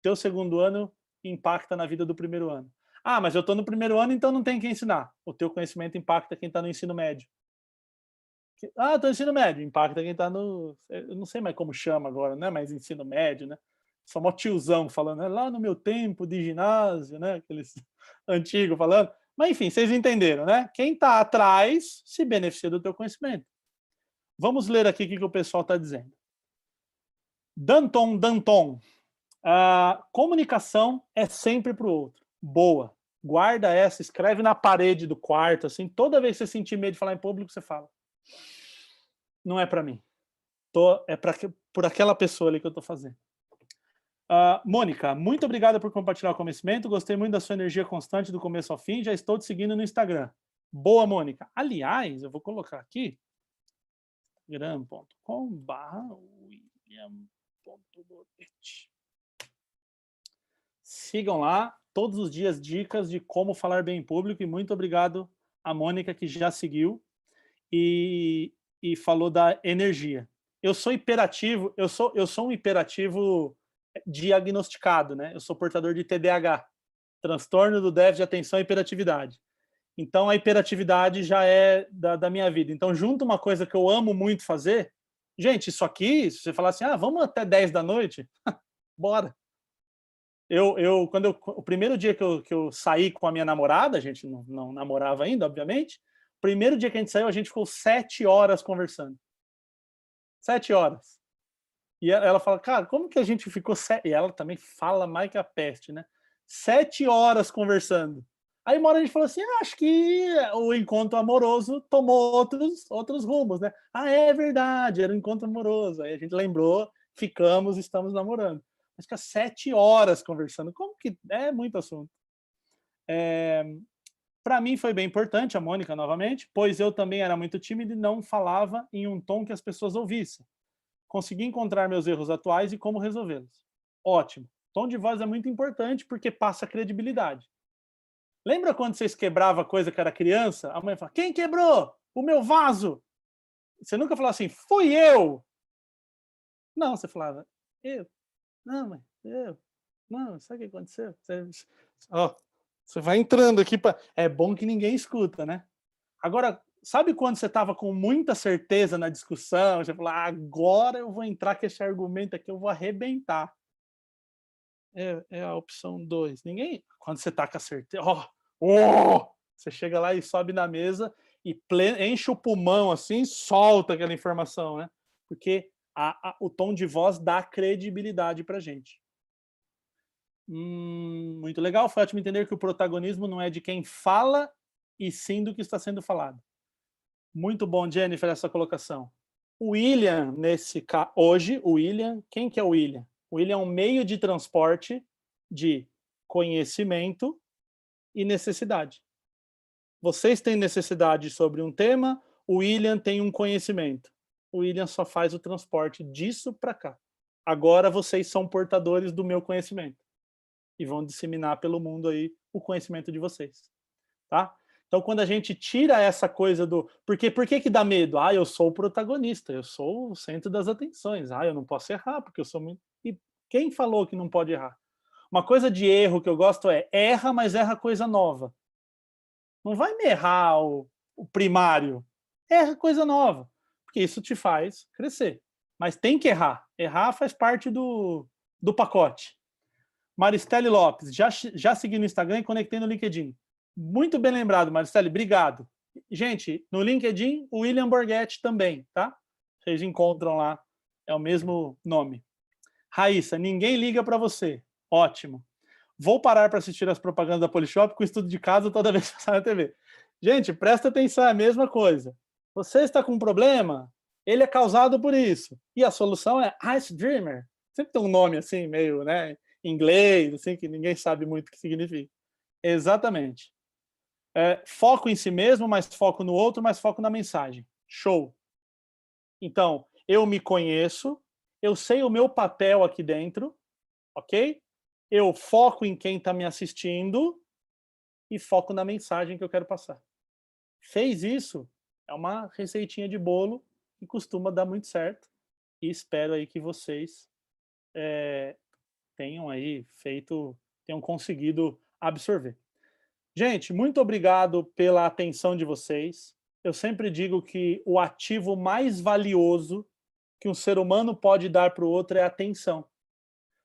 Teu segundo ano impacta na vida do primeiro ano. Ah, mas eu tô no primeiro ano, então não tem quem ensinar. O teu conhecimento impacta quem tá no ensino médio. Ah, tô no ensino médio, impacta quem tá no... Eu não sei mais como chama agora, né? Mas ensino médio, né? Só mó tiozão falando, né? Lá no meu tempo de ginásio, né? Aqueles antigos falando. Mas enfim, vocês entenderam, né? Quem tá atrás se beneficia do teu conhecimento. Vamos ler aqui o que o pessoal está dizendo. Danton. Comunicação é sempre para o outro. Boa. Guarda essa, escreve na parede do quarto, assim, toda vez que você sentir medo de falar em público, você fala. Não é para mim. É por aquela pessoa ali que eu estou fazendo. Mônica, muito obrigada por compartilhar o conhecimento. Gostei muito da sua energia constante do começo ao fim. Já estou te seguindo no Instagram. Boa, Mônica. Aliás, eu vou colocar aqui instagram.com/william.boretti. Sigam lá, todos os dias dicas de como falar bem em público e muito obrigado a Mônica, que já seguiu, e falou da energia. Eu sou hiperativo, eu sou um hiperativo diagnosticado, né? Eu sou portador de TDAH, transtorno do déficit de atenção e hiperatividade. Então, a hiperatividade já é da minha vida. Então, junto uma coisa que eu amo muito fazer, gente, isso aqui, se você falar assim, vamos até 10 da noite, bora. O primeiro dia que eu saí com a minha namorada, a gente não namorava ainda, obviamente, o primeiro dia que a gente saiu, a gente ficou 7 horas conversando. 7 horas. E ela fala, cara, como que a gente ficou... E ela também fala mais que a peste, né? 7 horas conversando. Aí uma hora a gente falou assim, acho que o encontro amoroso tomou outros rumos, né? É verdade, era um encontro amoroso. Aí a gente lembrou, ficamos, estamos namorando. Mas fica 7 horas conversando. Como que... É muito assunto. Para mim foi bem importante, a Mônica novamente, pois eu também era muito tímido e não falava em um tom que as pessoas ouvissem. Consegui encontrar meus erros atuais e como resolvê-los. Ótimo. Tom de voz é muito importante porque passa credibilidade. Lembra quando vocês quebravam coisa que era criança? A mãe fala, quem quebrou? O meu vaso. Você nunca falava assim, fui eu. Não, você falava, eu. Não, mãe, eu. Não, sabe o que aconteceu? Você vai entrando aqui para... É bom que ninguém escuta, né? Agora, sabe quando você estava com muita certeza na discussão, você falou, agora eu vou entrar com esse argumento aqui, eu vou arrebentar. É a opção 2. Ninguém... Quando você está com a certeza... Você chega lá e sobe na mesa e enche o pulmão assim, solta aquela informação, né? Porque o tom de voz dá credibilidade para a gente. Muito legal, foi ótimo entender que o protagonismo não é de quem fala e sim do que está sendo falado. Muito bom, Jennifer, essa colocação. O William, hoje, o William, quem que é o William? O William é um meio de transporte de conhecimento e necessidade. Vocês têm necessidade sobre um tema, o William tem um conhecimento. O William só faz o transporte disso para cá. Agora vocês são portadores do meu conhecimento e vão disseminar pelo mundo aí o conhecimento de vocês, tá? Então, quando a gente tira essa coisa do... Por que que dá medo? Eu sou o protagonista, eu sou o centro das atenções. Eu não posso errar, porque eu sou muito... E quem falou que não pode errar? Uma coisa de erro que eu gosto é erra, mas erra coisa nova. Não vai me errar o primário. Erra coisa nova, porque isso te faz crescer. Mas tem que errar. Errar faz parte do pacote. Maristele Lopes, já segui no Instagram e conectei no LinkedIn. Muito bem lembrado, Maristele, obrigado. Gente, no LinkedIn, o William Borghetti também, tá? Vocês encontram lá, é o mesmo nome. Raíssa, ninguém liga para você. Ótimo. Vou parar para assistir as propagandas da Polishop com estudo de casa toda vez que sai na TV. Gente, presta atenção, é a mesma coisa. Você está com um problema, ele é causado por isso. E a solução é Ice Dreamer. Sempre tem um nome assim, meio, né, inglês, assim, que ninguém sabe muito o que significa. Exatamente. Foco em si mesmo, mas foco no outro, mas foco na mensagem. Show. Então, eu me conheço, eu sei o meu papel aqui dentro, ok? Eu foco em quem está me assistindo e foco na mensagem que eu quero passar. Fez isso, é uma receitinha de bolo que costuma dar muito certo e espero aí que vocês tenham conseguido absorver. Gente, muito obrigado pela atenção de vocês. Eu sempre digo que o ativo mais valioso que um ser humano pode dar para o outro é atenção.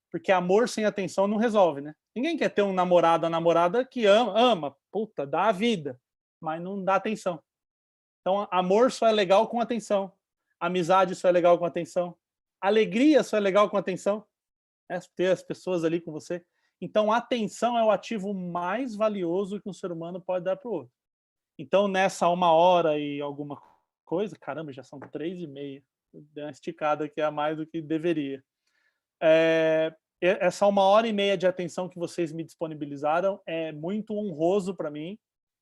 Porque amor sem atenção não resolve, né? Ninguém quer ter um namorado ou namorada que ama, puta, dá a vida, mas não dá atenção. Então, amor só é legal com atenção. Amizade só é legal com atenção. Alegria só é legal com atenção. Ter as pessoas ali com você. Então, a atenção é o ativo mais valioso que um ser humano pode dar para o outro. Então, nessa 1h e alguma coisa, caramba, já são 3h30. Deu uma esticada aqui a mais do que deveria. Essa 1h30 de atenção que vocês me disponibilizaram é muito honroso para mim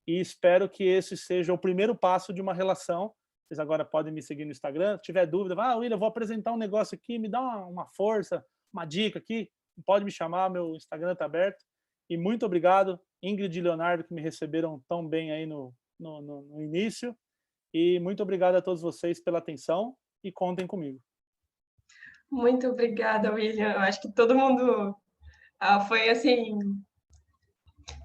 e espero que esse seja o primeiro passo de uma relação. Vocês agora podem me seguir no Instagram. Se tiver dúvida, William, eu vou apresentar um negócio aqui, me dá uma força, uma dica aqui. Pode me chamar, meu Instagram está aberto. E muito obrigado, Ingrid e Leonardo, que me receberam tão bem aí no no início. E muito obrigado a todos vocês pela atenção e contem comigo. Muito obrigada, William. Eu acho que todo mundo foi assim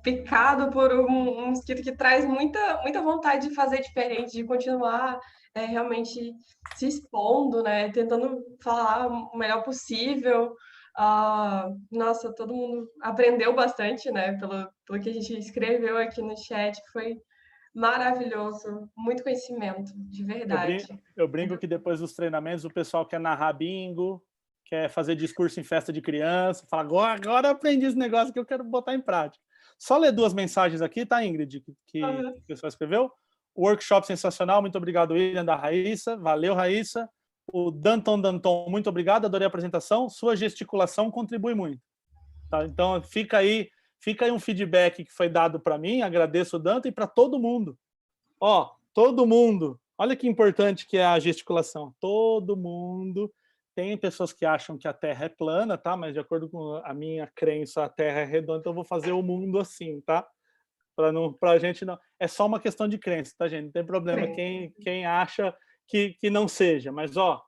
picado por um mosquito que traz muita vontade de fazer diferente, de continuar realmente se expondo, né? Tentando falar o melhor possível. Nossa, todo mundo aprendeu bastante, né? Pelo que a gente escreveu aqui no chat, que foi maravilhoso, muito conhecimento, de verdade. Eu brinco que depois dos treinamentos o pessoal quer narrar bingo, quer fazer discurso em festa de criança, fala, agora eu aprendi esse negócio que eu quero botar em prática. Só ler 2 mensagens aqui, tá, Ingrid, que o pessoal escreveu. Workshop sensacional, muito obrigado, William, da Raíssa. Valeu, Raíssa. O Danton, muito obrigado, adorei a apresentação. Sua gesticulação contribui muito. Tá? Então, fica aí um feedback que foi dado para mim, agradeço o Danton e para todo mundo. Ó, todo mundo, olha que importante que é a gesticulação. Todo mundo. Tem pessoas que acham que a Terra é plana, tá? Mas de acordo com a minha crença, a Terra é redonda, então eu vou fazer o mundo assim, tá? Pra gente não. É só uma questão de crença, tá, gente? Não tem problema quem acha que não seja. Mas, ó,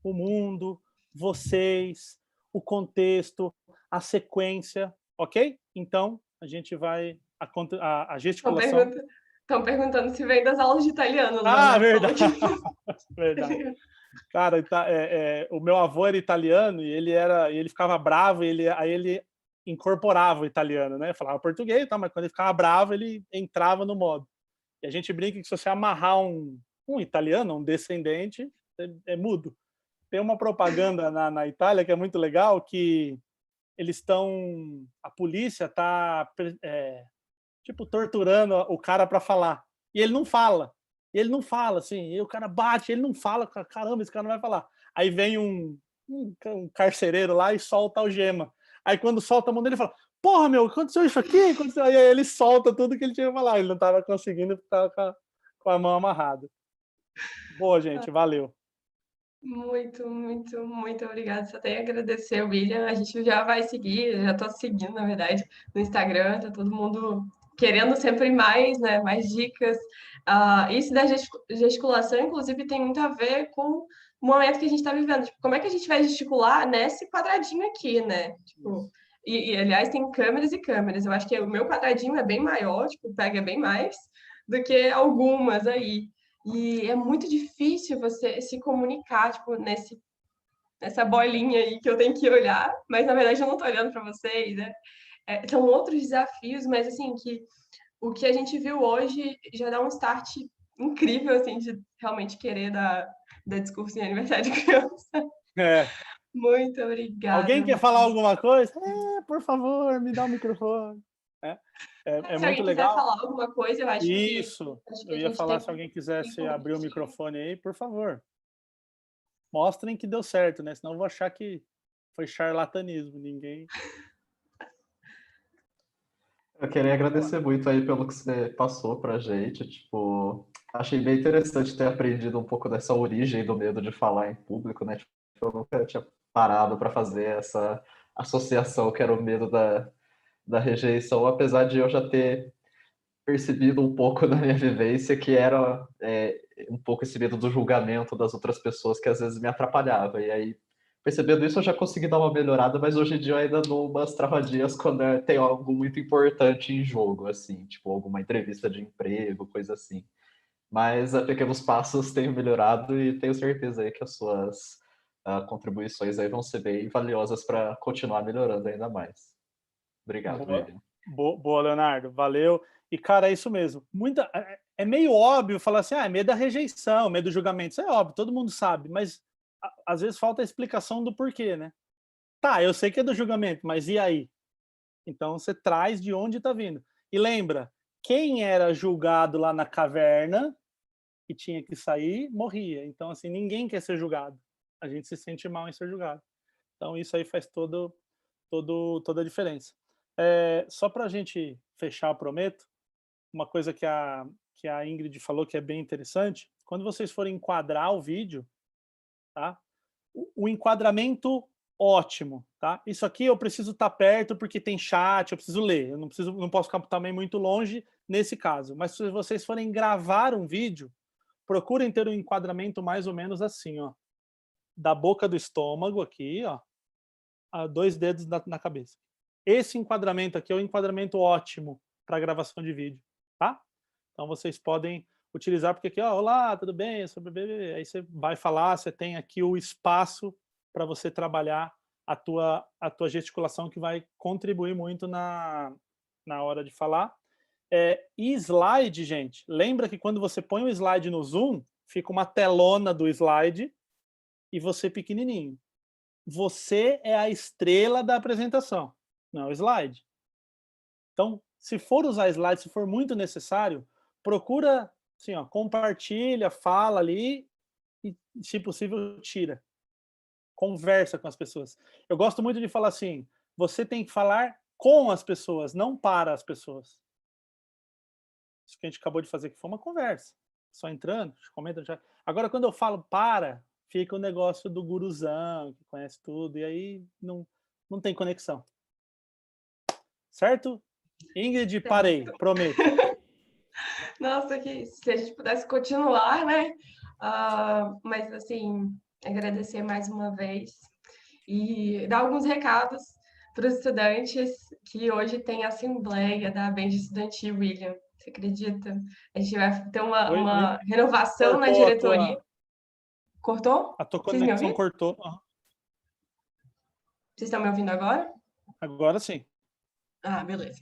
o mundo, vocês, o contexto, a sequência, ok? Então, a gente vai. A gesticulação. Estão perguntando se vem das aulas de italiano. Ah, verdade. Verdade. Cara, o meu avô era italiano e ele ficava bravo, aí ele incorporava o italiano, né? Falava português, tá, mas quando ele ficava bravo, ele entrava no modo. E a gente brinca que se você amarrar um italiano, um descendente, é mudo. Tem uma propaganda na Itália que é muito legal, que a polícia tá tipo torturando o cara para falar. E ele não fala. Assim, e o cara bate, ele não fala, caramba, esse cara não vai falar. Aí vem um carcereiro lá e solta a algema. Aí quando solta a mão dele, ele fala, porra, meu, aconteceu isso aqui? Aí ele solta tudo que ele tinha que falar. Ele não estava conseguindo, porque estava com a mão amarrada. Boa, gente, valeu. Muito obrigada. Só tenho a agradecer, William. A gente já vai seguir, já estou seguindo, na verdade, no Instagram, tá todo mundo querendo sempre mais, né? Mais dicas. Isso da gesticulação, inclusive, tem muito a ver com o momento que a gente está vivendo. Tipo, como é que a gente vai gesticular nesse quadradinho aqui, né? Tipo, aliás, tem câmeras e câmeras. Eu acho que o meu quadradinho é bem maior, tipo, pega bem mais do que algumas aí. E é muito difícil você se comunicar, tipo, nessa bolinha aí que eu tenho que olhar, mas na verdade eu não estou olhando para vocês, né? São outros desafios, mas assim, que o que a gente viu hoje já dá um start incrível, assim, de realmente querer dar discurso em aniversário de criança. Muito obrigada. Alguém quer falar alguma coisa? Por favor, me dá o microfone. Se muito alguém legal. quiser falar alguma coisa, eu acho que... Isso, eu ia falar, se alguém quisesse abrir o microfone aí, por favor. Mostrem que deu certo, né? Senão eu vou achar que foi charlatanismo, ninguém... Eu queria agradecer muito aí pelo que você passou pra gente, tipo, achei bem interessante ter aprendido um pouco dessa origem do medo de falar em público, né? Tipo, eu nunca tinha parado para fazer essa associação que era o medo da rejeição, apesar de eu já ter percebido um pouco da minha vivência que era um pouco esse medo do julgamento das outras pessoas que às vezes me atrapalhava. E aí, percebendo isso, eu já consegui dar uma melhorada, mas hoje em dia eu ainda dou umas travadinhas quando tem algo muito importante em jogo, assim, tipo alguma entrevista de emprego, coisa assim. Mas a pequenos passos tenho melhorado e tenho certeza aí que as suas contribuições aí vão ser bem valiosas para continuar melhorando ainda mais. Obrigado, William. Boa, Leonardo, valeu. E, cara, é isso mesmo. É meio óbvio falar assim, é medo da rejeição, medo do julgamento. Isso é óbvio, todo mundo sabe, mas às vezes falta a explicação do porquê, né? Tá, eu sei que é do julgamento, mas e aí? Então você traz de onde está vindo. E lembra, quem era julgado lá na caverna e tinha que sair, morria. Então, assim, ninguém quer ser julgado. A gente se sente mal em ser julgado. Então, isso aí faz toda a diferença. Só para a gente fechar, eu prometo, uma coisa que a Ingrid falou que é bem interessante, quando vocês forem enquadrar o vídeo, tá? O enquadramento ótimo, tá? Isso aqui eu preciso estar perto porque tem chat, eu preciso ler, eu não posso ficar também muito longe nesse caso. Mas se vocês forem gravar um vídeo, procurem ter um enquadramento mais ou menos assim, ó, da boca do estômago aqui, ó, a 2 dedos na cabeça. Esse enquadramento aqui é o enquadramento ótimo para gravação de vídeo, tá? Então vocês podem utilizar, porque aqui, ó, olá, tudo bem? Eu sou bebê. Aí você vai falar, você tem aqui o espaço para você trabalhar a tua gesticulação, que vai contribuir muito na hora de falar. E slide, gente, lembra que quando você põe o slide no Zoom, fica uma telona do slide e você pequenininho. Você é a estrela da apresentação, não é o slide. Então, se for usar slide, se for muito necessário, procura, assim, ó, compartilha, fala ali e, se possível, tira. Conversa com as pessoas. Eu gosto muito de falar assim, você tem que falar com as pessoas, não para as pessoas. Isso que a gente acabou de fazer aqui foi uma conversa. Só entrando, comenta já. Agora, quando eu falo para, fica o negócio do guruzão, que conhece tudo, e aí não tem conexão. Certo? Ingrid, parei, prometo. Nossa, que se a gente pudesse continuar, né? Mas, assim, agradecer mais uma vez e dar alguns recados para os estudantes que hoje tem a assembleia da Benja Estudantil, William. Você acredita? A gente vai ter Oi, uma renovação na cortou diretoria. Cortou? a tua Vocês me conexão ouviram? cortou. Vocês estão me ouvindo agora? Agora sim. Ah, beleza.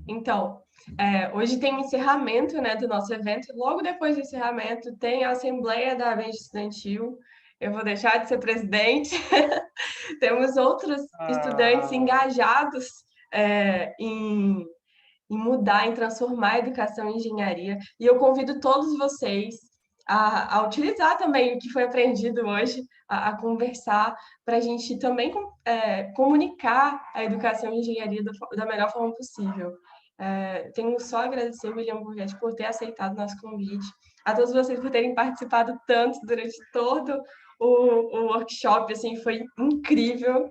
Então, hoje tem o encerramento, né, do nosso evento. Logo depois do encerramento, tem a Assembleia da Benja Estudantil. Eu vou deixar de ser presidente. Temos outros estudantes engajados em mudar, em transformar a educação em engenharia. E eu convido todos vocês a utilizar também o que foi aprendido hoje, a conversar, para a gente também comunicar a educação em engenharia da melhor forma possível. Tenho só a agradecer ao William Burguete por ter aceitado o nosso convite, a todos vocês por terem participado tanto durante todo o workshop, assim, foi incrível.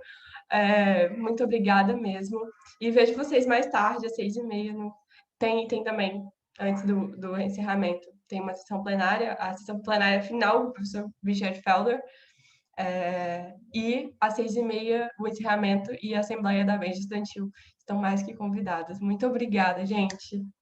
Muito obrigada mesmo. E vejo vocês mais tarde, às 6h30. Tem também, antes do encerramento, tem uma sessão plenária, a sessão plenária final do professor Richard Felder, e às 6h30 o encerramento e a Assembleia da Benja Estudantil estão mais que convidadas. Muito obrigada, gente.